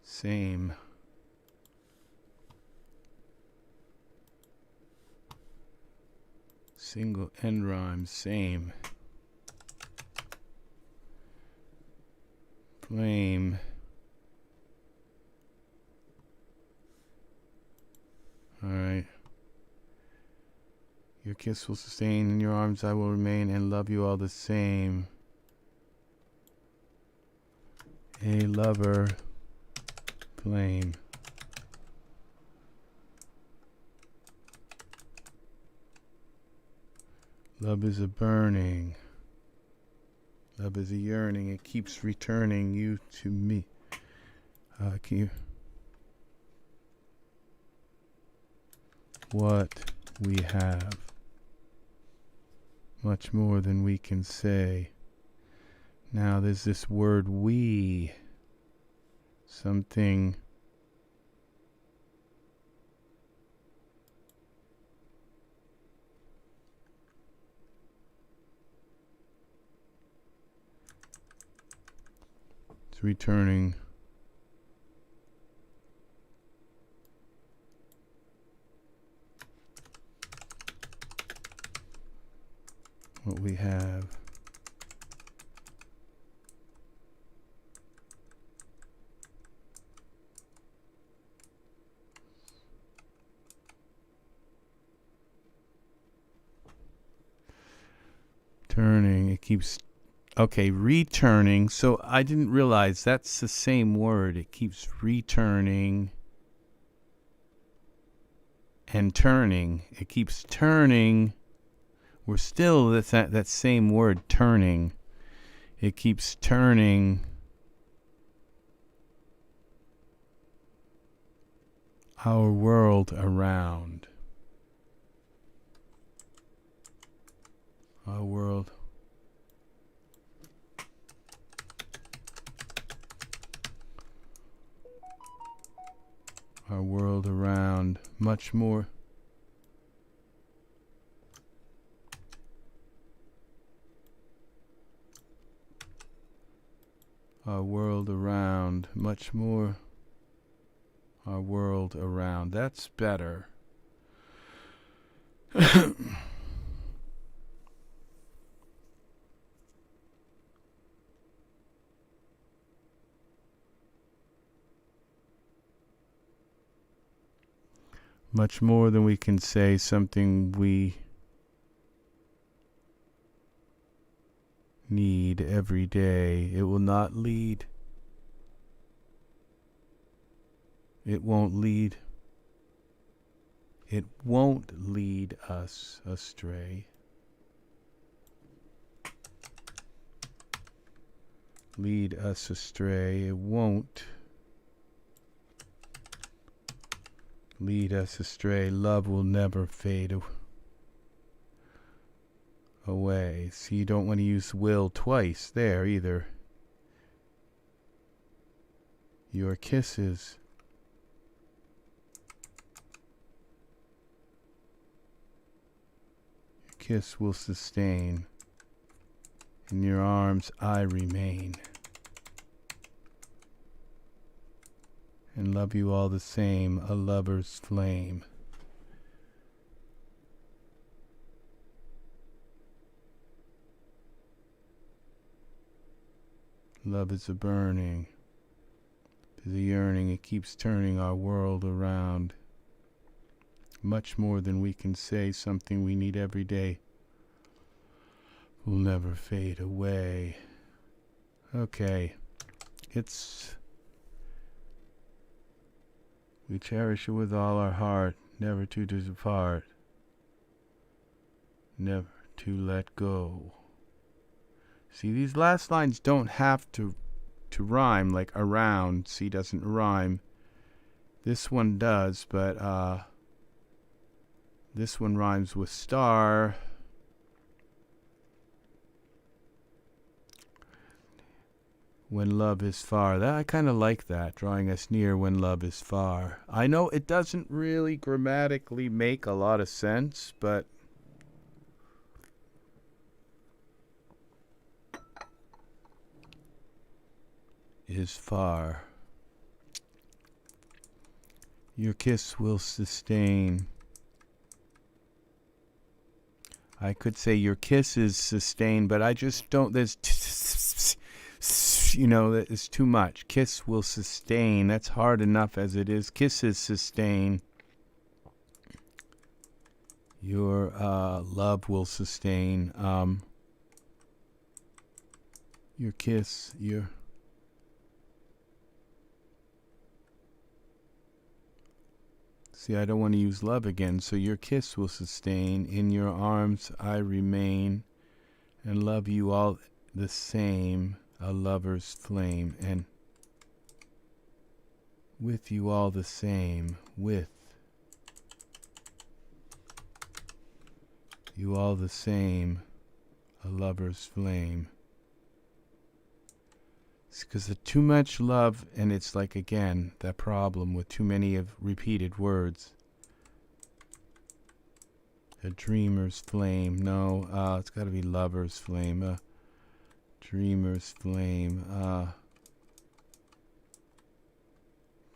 Same. Single end rhyme, same. Flame. All right. Your kiss will sustain, in your arms I will remain, and love you all the same. A lover. Flame. Love is a burning. Love is a yearning. It keeps returning you to me. Can you... What we have. Much more than we can say. Now there's this word we. Something... It's returning. What we have. Turning, it keeps, okay, returning. So I didn't realize that's the same word. It keeps returning and turning. It keeps turning. We're still that same word, turning. It keeps turning our world around. Our world. Our world around. Much more. our world around, much more our world around. That's better. Much more than we can say, something we need every day. It will not lead. It won't lead. It won't lead us astray. Lead us astray. It won't lead us astray. Love will never fade away. So you don't want to use will twice there either. Your kisses. Your kiss will sustain. In your arms I remain. And love you all the same, a lover's flame. Love is a burning, is a yearning, it keeps turning our world around. Much more than we can say, something we need every day will never fade away. Okay, we cherish it with all our heart, never to depart, never to let go. See, these last lines don't have to rhyme, like around. See, doesn't rhyme. This one does, but this one rhymes with star. When love is far. I kind of like that, drawing us near when love is far. I know it doesn't really grammatically make a lot of sense, but is far. Your kiss will sustain. I could say your kiss is sustained, but I just don't, there's you know, that is too much. Kiss will sustain. That's hard enough as it is. Kisses sustain. Your love will sustain. Your kiss, your... See, I don't want to use love again. So your kiss will sustain. In your arms I remain and love you all the same. A lover's flame, and with you all the same, with you all the same, a lover's flame. It's because of too much love, and it's like, again, that problem with too many of repeated words. A dreamer's flame, no, it's got to be lover's flame. Dreamer's flame,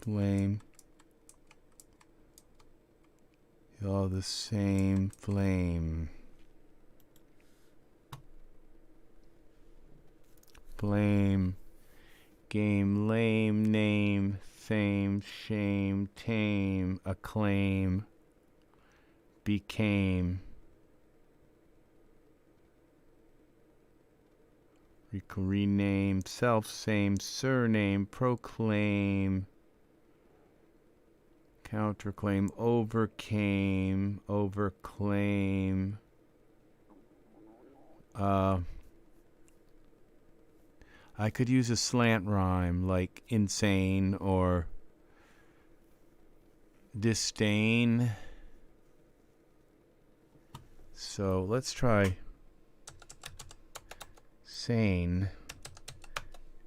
flame, you're the same flame, flame, game, lame, name, fame, shame, tame, acclaim, became, rename, self same, surname, proclaim, counterclaim, overcame, overclaim, I could use a slant rhyme like insane or disdain. So let's try sane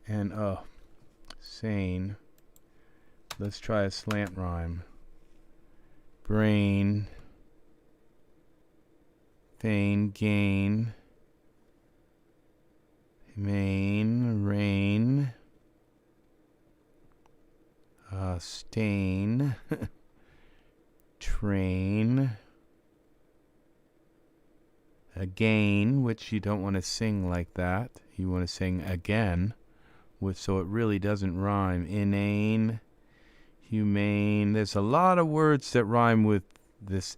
and sane. Let's try a slant rhyme. Brain, feign, gain, main, rain, stain, train, again, which you don't want to sing like that. You want to sing again, so it really doesn't rhyme. Inane, humane. There's a lot of words that rhyme with this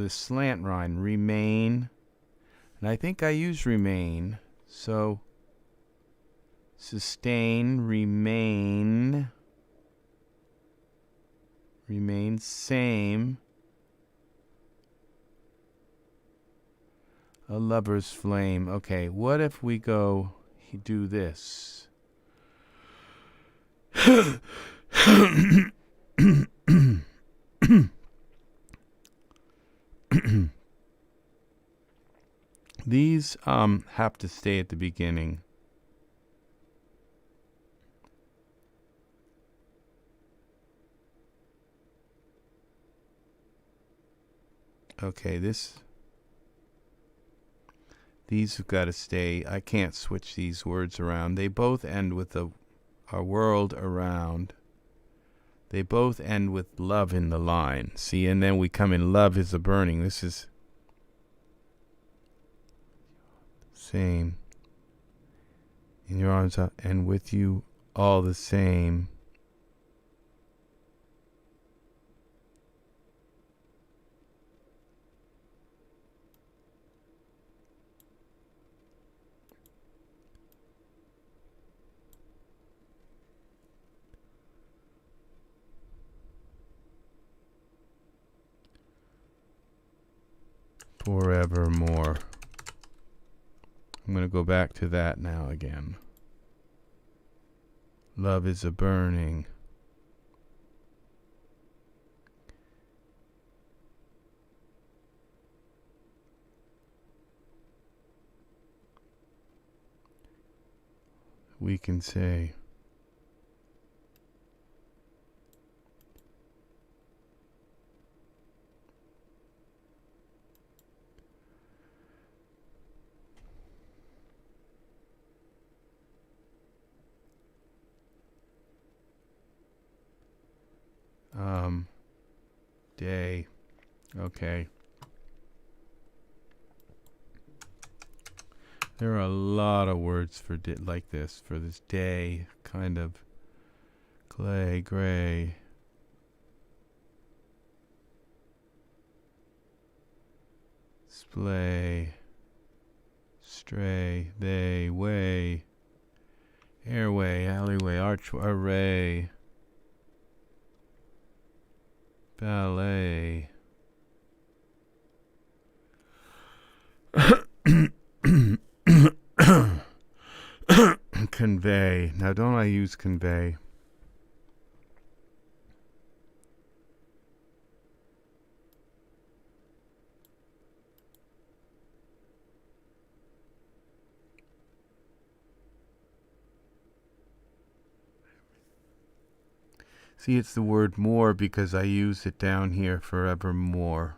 slant rhyme. Remain, and I think I use remain. So sustain, remain, same. A lover's flame. Okay, what if we do this? These have to stay at the beginning. Okay, these have got to stay. I can't switch these words around. They both end with a world around. They both end with love in the line. See, and then we come in love is a burning. This is same. In your arms out and with you all the same. Forevermore. I'm going to go back to that now again. Love is a burning. We can say day. Okay. There are a lot of words for like this, for this day, kind of clay, gray. Splay, stray, they, way, airway, alleyway, array, ballet. Convey. Now, don't I use convey? See, it's the word more because I use it down here, forevermore.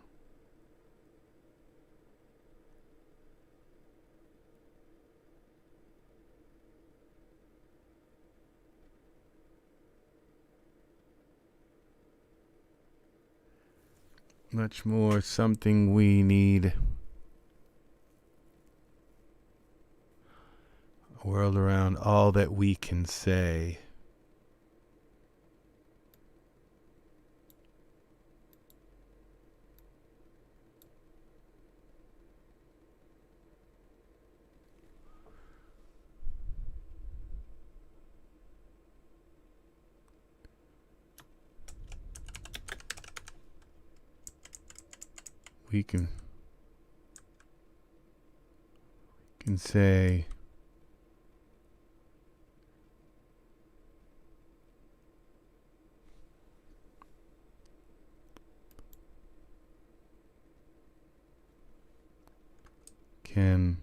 Much more, something we need. A world around, all that we can say. We can say can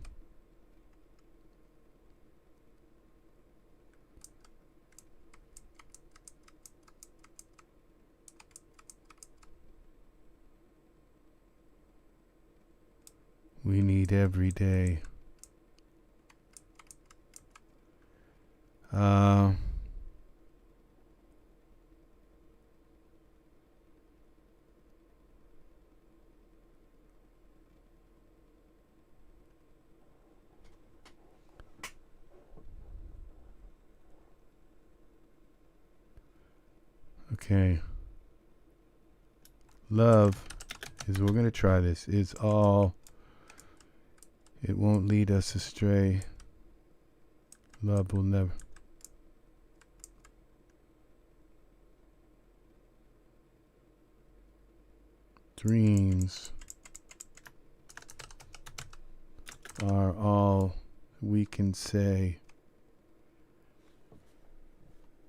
we need every day. Okay. Love is, we're going to try this, is all, it won't lead us astray. Love will never. Dreams are all we can say.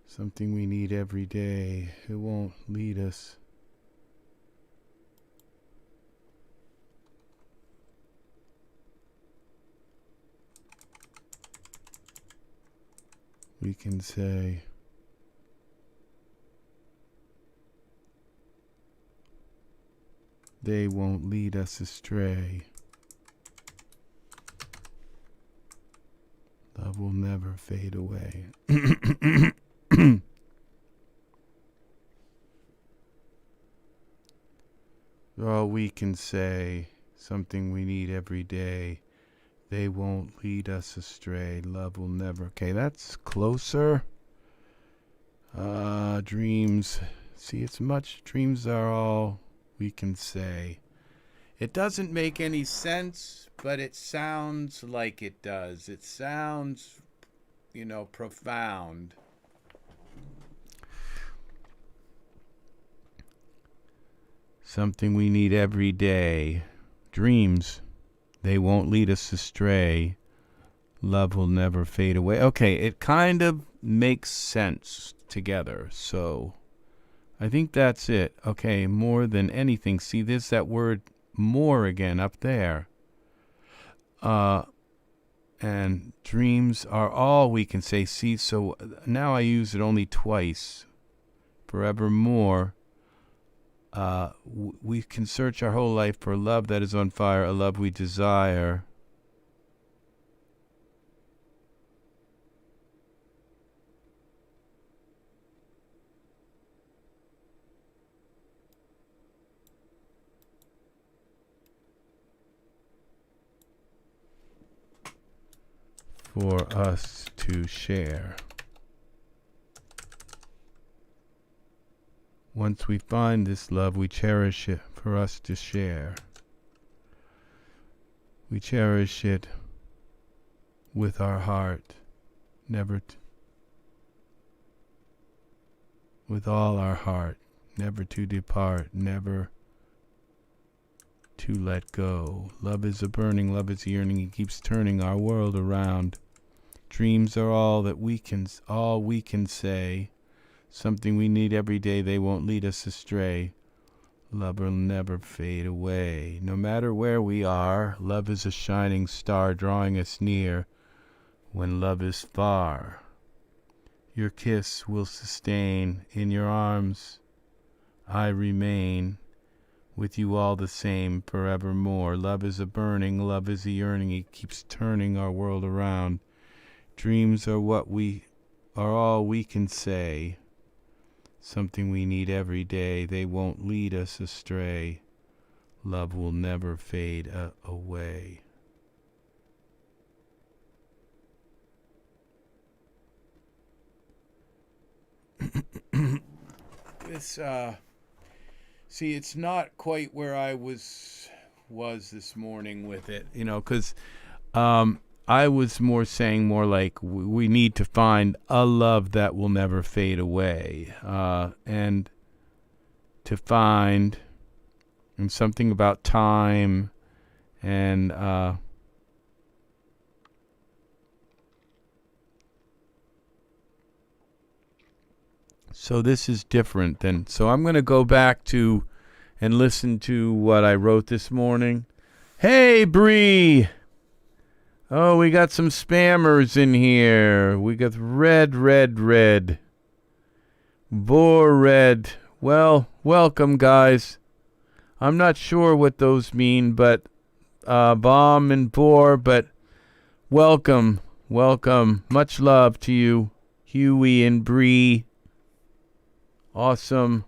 Something we need every day. It won't lead us. We can say. They won't lead us astray. Love will never fade away. All we can say, something we need every day. They won't lead us astray. Love will never. Okay, that's closer. Dreams. See, it's much. Dreams are all we can say. It doesn't make any sense, but it sounds like it does. It sounds, profound. Something we need every day. Dreams, they won't lead us astray. Love will never fade away. Okay, it kind of makes sense together, so I think that's it. Okay, more than anything. See, there's that word more again up there. And dreams are all we can say. See, so now I use it only twice. Forevermore. We can search our whole life for love that is on fire, a love we desire. For us to share. Once we find this love, we cherish it for us to share. We cherish it with our heart, with all our heart, never to depart, never to let go. Love is a burning, love is a yearning, it keeps turning our world around. Dreams are all we can say. Something we need every day, they won't lead us astray. Love will never fade away. No matter where we are, love is a shining star drawing us near when love is far. Your kiss will sustain, in your arms I remain, with you all the same forevermore. Love is a burning, love is a yearning, it keeps turning our world around. Dreams are all we can say. Something we need every day, they won't lead us astray. Love will never fade away. This, see, it's not quite where I was this morning with it, because I was more like we need to find a love that will never fade away, and to find, and something about time, and so this is different than, so I'm going to go back to and listen to what I wrote this morning. Hey, Bree! Oh, we got some spammers in here. We got red. Vor red. Well, welcome, guys. I'm not sure what those mean, but bomb and vor, but welcome. Much love to you, Huey and Bree. Awesome.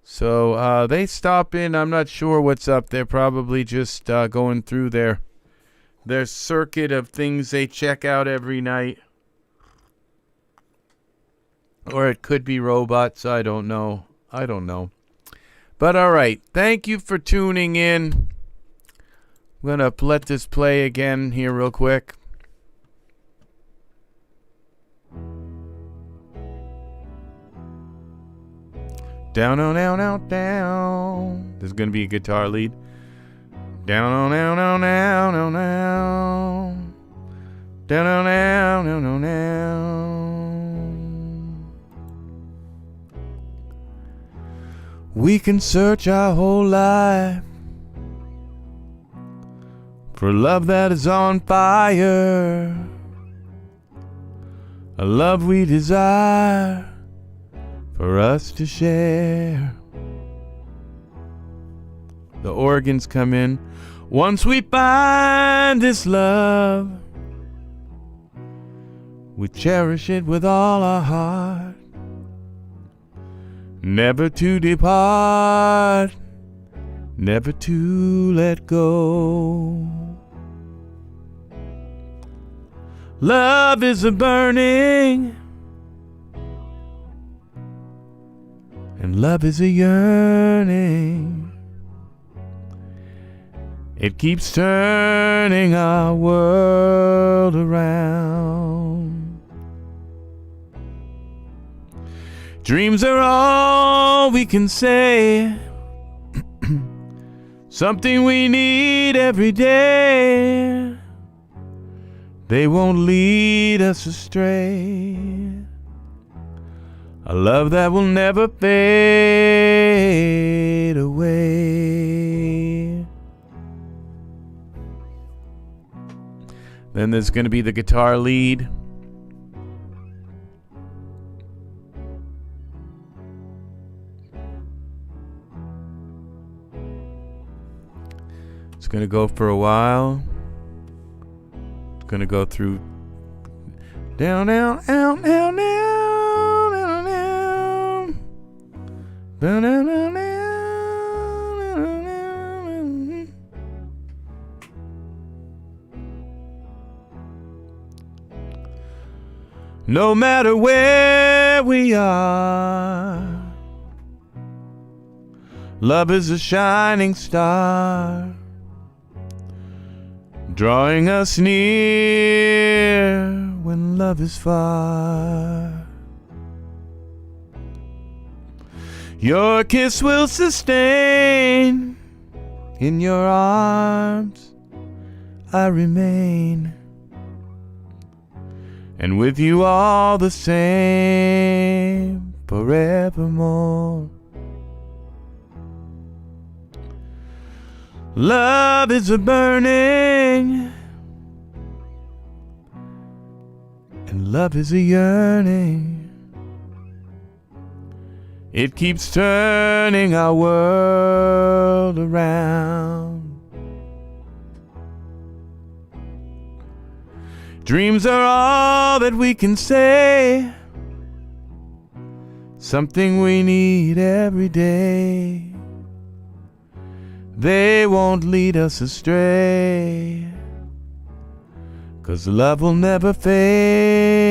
So they stop in. I'm not sure what's up. They're probably just going through their circuit of things they check out every night. Or it could be robots. I don't know. But all right. Thank you for tuning in. I'm going to let this play again here real quick. Down, on, down, down, down. There's going to be a guitar lead. Down, on, down, down, down, down, down. Down, down, down, down, down, down. We can search our whole life for love that is on fire, a love we desire for us to share. The organs come in. Once we find this love, we cherish it with all our heart, never to depart, never to let go. Love is a burning, and love is a yearning. It keeps turning our world around. Dreams are all we can say, something we need every day. They won't lead us astray. A love that will never fade away. Then there's going to be the guitar lead. It's going to go for a while. It's going to go through down, down, down, down, down, down, down, down, down, down, down. No matter where we are, love is a shining star, drawing us near when love is far. Your kiss will sustain, in your arms I remain, and with you all the same forevermore. Love is a burning, and love is a yearning. It keeps turning our world around. Dreams are all that we can say, something we need every day. They won't lead us astray, 'cause love will never fade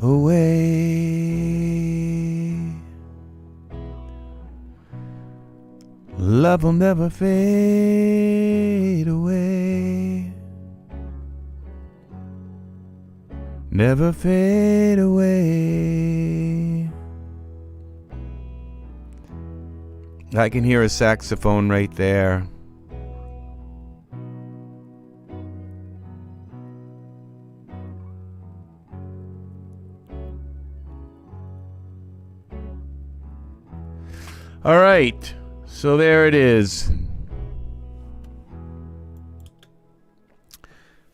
away. Love will never fade away. Never fade away. I can hear a saxophone right there. All right, so there it is.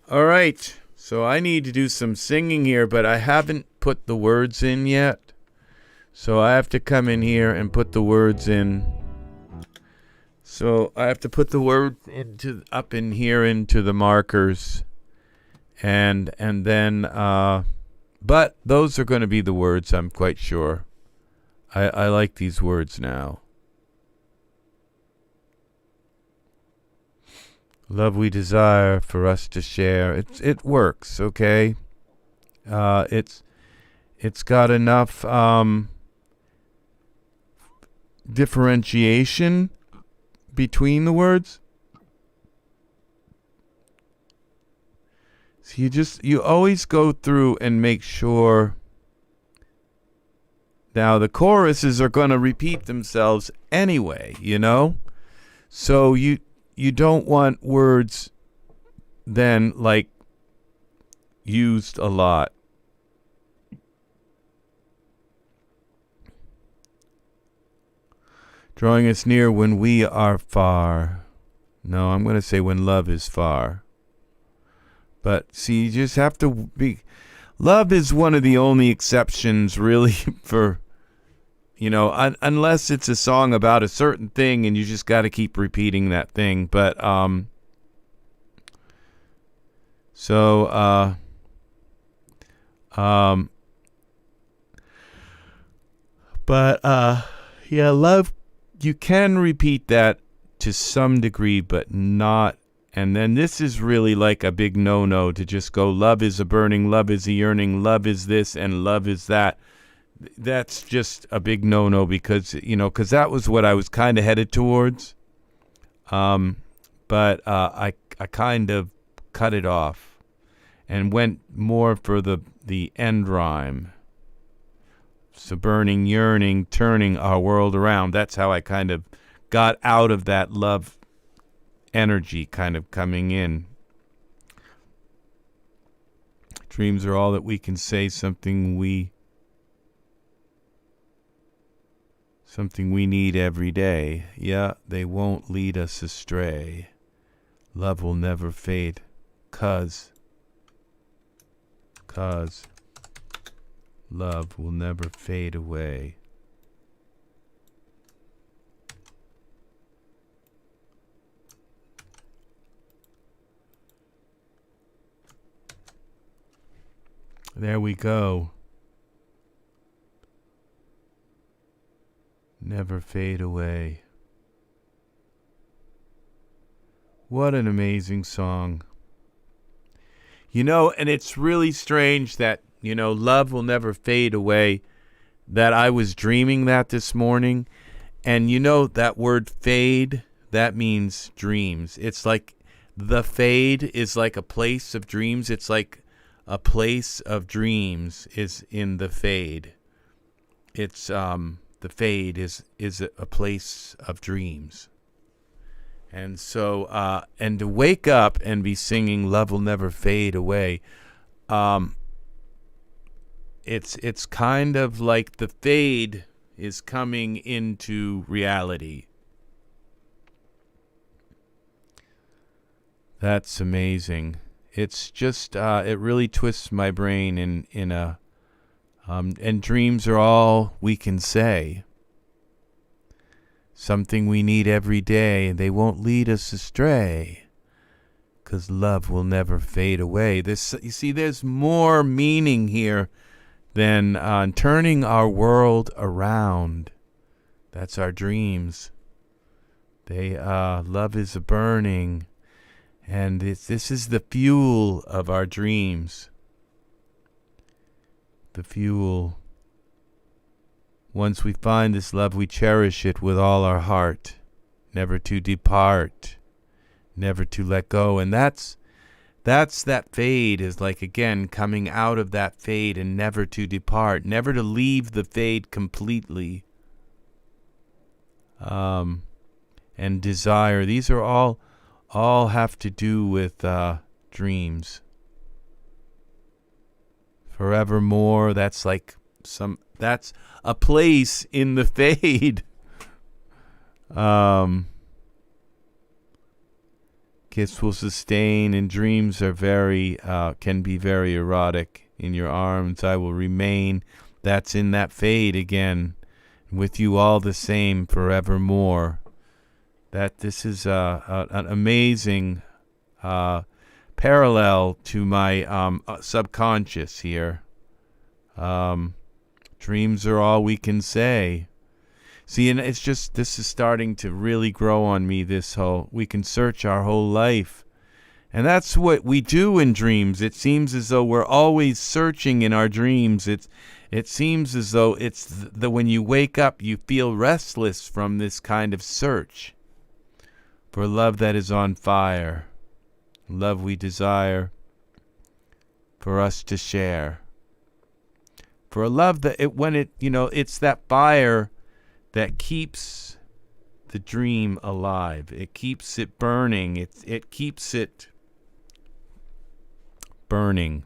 All right. So I need to do some singing here, but I haven't put the words in yet. So I have to come in here and put the words in. So I have to put the words into up in here into the markers. And then but those are going to be the words, I'm quite sure. I like these words now. Love we desire for us to share. It works, okay? It's It's got enough differentiation between the words. So you always go through and make sure. Now the choruses are going to repeat themselves anyway, you know? So you don't want words then like used a lot. Drawing us near when we are far. No, I'm going to say when love is far. But see, you just have to be. Love is one of the only exceptions, really, for, you know, unless it's a song about a certain thing and you just got to keep repeating that thing. But, yeah, love, you can repeat that to some degree, but not. And then this is really like a big no-no to just go, love is a burning, love is a yearning, love is this, and love is that. That's just a big no-no because, you know, because that was what I was kind of headed towards. But I kind of cut it off and went more for the end rhyme. So burning, yearning, turning our world around. That's how I kind of got out of that love energy kind of coming in. Dreams are all that we can say, something we need every day. Yeah, they won't lead us astray. Love will never fade, 'cause love will never fade away. There we go. Never fade away. What an amazing song. You know, and it's really strange that, you know, love will never fade away, that I was dreaming that this morning. And you know, that word fade, that means dreams. It's like the fade is like a place of dreams. It's like a place of dreams is in the fade. It's the fade is a place of dreams. And so and to wake up and be singing love will never fade away, it's kind of like the fade is coming into reality. That's amazing. It's just it really twists my brain in a and dreams are all we can say. Something we need every day, and they won't lead us astray, 'cause love will never fade away. This, you see, there's more meaning here than turning our world around. That's our dreams. They love is a burning. And this is the fuel of our dreams. The fuel. Once we find this love, we cherish it with all our heart. Never to depart. Never to let go. And that's that fade is like, again, coming out of that fade and never to depart. Never to leave the fade completely. And desire. These are all have to do with dreams. Forevermore, that's like that's a place in the fade. Kiss will sustain, and dreams are can be very erotic. In your arms I will remain. That's in that fade again. With you all the same forevermore. That this is an amazing parallel to my subconscious here. Dreams are all we can say. See, and it's just, this is starting to really grow on me, this whole, we can search our whole life And that's what we do in dreams. It seems as though we're always searching in our dreams. It seems as though it's when you wake up, you feel restless from this kind of search for love that is on fire, love we desire for us to share, for a love that it's that fire that keeps the dream alive. It keeps it burning. It keeps it burning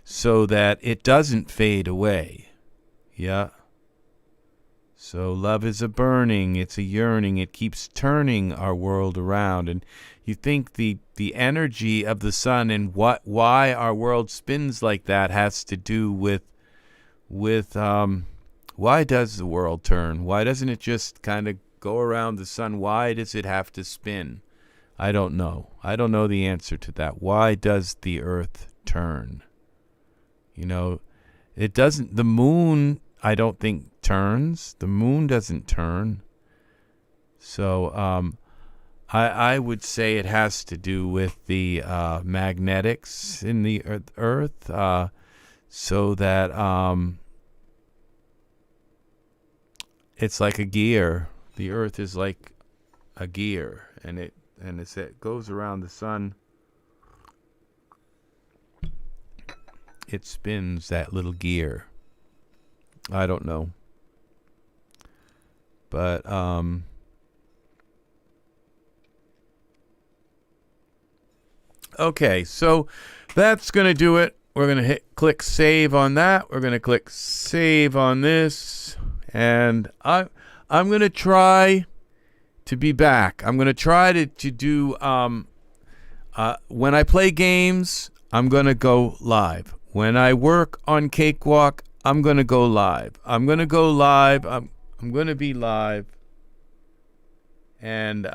so that it doesn't fade away. Yeah. So love is a burning, it's a yearning, it keeps turning our world around. And you think the energy of the sun and why our world spins like that has to do with why does the world turn? Why doesn't it just kind of go around the sun? Why does it have to spin? I don't know. I don't know the answer to that. Why does the earth turn? It doesn't. The moon, I don't think, turns. The moon doesn't turn. So I would say it has to do with the magnetics in the earth, so that it's like a gear. The earth is like a gear, and it goes around the sun. It spins that little gear. I don't know. But okay, so that's going to do it. We're going to click save on that. We're going to click save on this, and I'm going to try to be back. I'm going to try to do when I play games, I'm going to go live. When I work on Cakewalk, I'm going to go live. I'm going to go live. I'm going to be live. And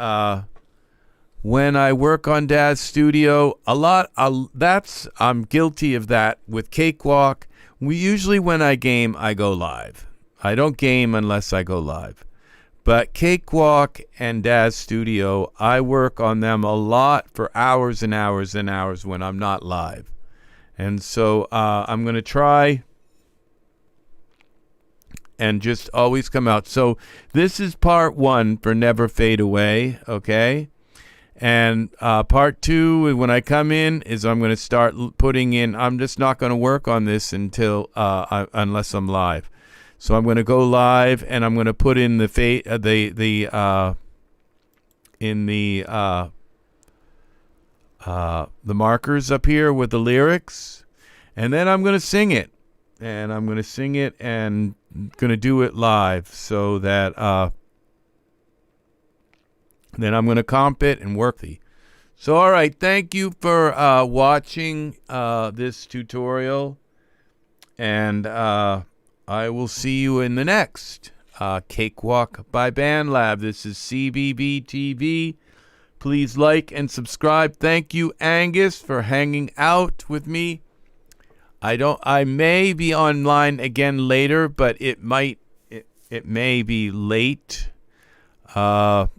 when I work on Dad's studio, I'm guilty of that with Cakewalk. Usually when I game, I go live. I don't game unless I go live. But Cakewalk and Dad's studio, I work on them a lot for hours and hours and hours when I'm not live. And so I'm going to try and just always come out. So this is part 1 for Never Fade Away, okay? And part 2, when I come in, is I'm going to start putting in, I'm just not going to work on this until unless I'm live. So I'm going to go live, and I'm going to put in the markers up here with the lyrics, and then I'm going to sing it, and I'm going to sing it and going to do it live, so that then I'm going to comp it and work the. So all right, thank you for watching this tutorial, and I will see you in the next Cakewalk by BandLab. This is CBB TV. Please like and subscribe. Thank you, Angus, for hanging out with me. I may be online again later, but it may be late. Or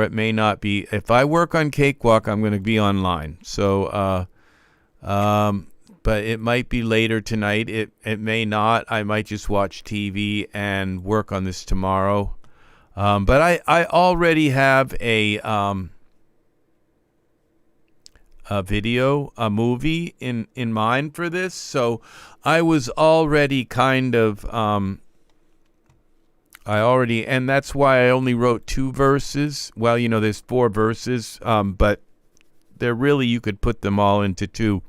it may not be. If I work on Cakewalk, I'm going to be online. So but it might be later tonight. It may not. I might just watch TV and work on this tomorrow. But I already have a video, a movie in mind for this. So I was already kind of and that's why I only wrote 2 verses. Well, there's 4 verses, but they're really, you could put them all into 2.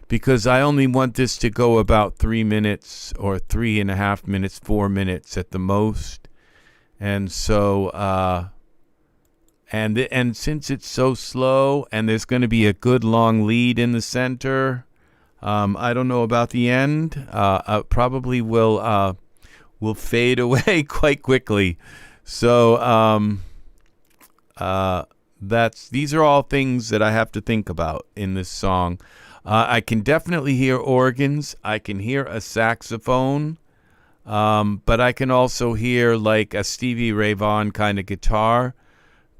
Because I only want this to go about 3 minutes or 3.5 minutes, 4 minutes at the most. And so, and since it's so slow and there's going to be a good long lead in the center, I don't know about the end. Probably will fade away quite quickly. So these are all things that I have to think about in this song. I can definitely hear organs. I can hear a saxophone, but I can also hear like a Stevie Ray Vaughan kind of guitar.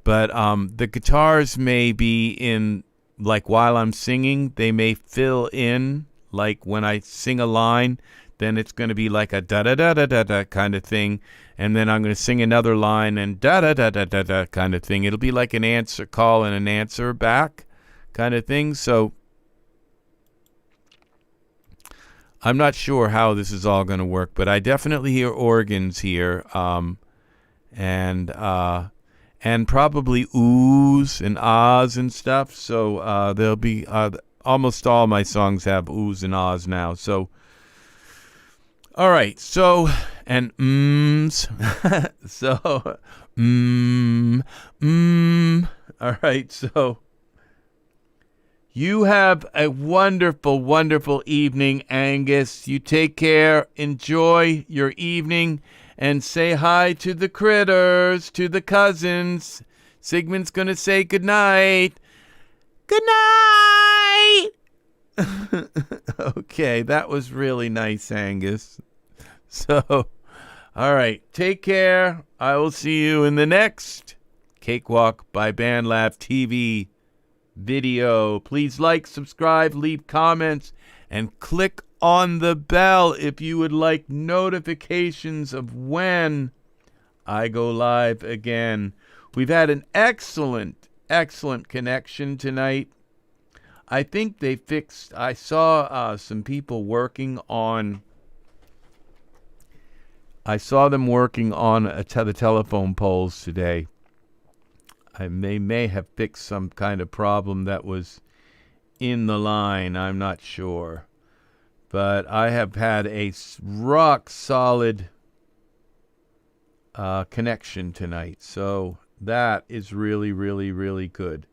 But the guitars may be in, like while I'm singing, they may fill in, like when I sing a line, then it's going to be like a da-da-da-da-da-da kind of thing. And then I'm going to sing another line and da-da-da-da-da-da kind of thing. It'll be like an answer call and an answer back kind of thing. So I'm not sure how this is all going to work, but I definitely hear organs here. And probably oohs and ahs and stuff. So there'll be almost all my songs have oohs and ahs now. So, all right. So, and mms. So, All right. So, you have a wonderful, wonderful evening, Angus. You take care. Enjoy your evening. And say hi to the critters, to the cousins. Sigmund's going to say goodnight. Good night! Okay, that was really nice, Angus. So, all right, take care. I will see you in the next Cakewalk by BandLab TV video. Please like, subscribe, leave comments, and click on the bell if you would like notifications of when I go live again. We've had an excellent connection tonight. I think they fixed, I saw some people working on, I saw them working on the telephone poles today. They may have fixed some kind of problem that was in the line. I'm not sure. But I have had a rock solid connection tonight. So that is really, really, really good.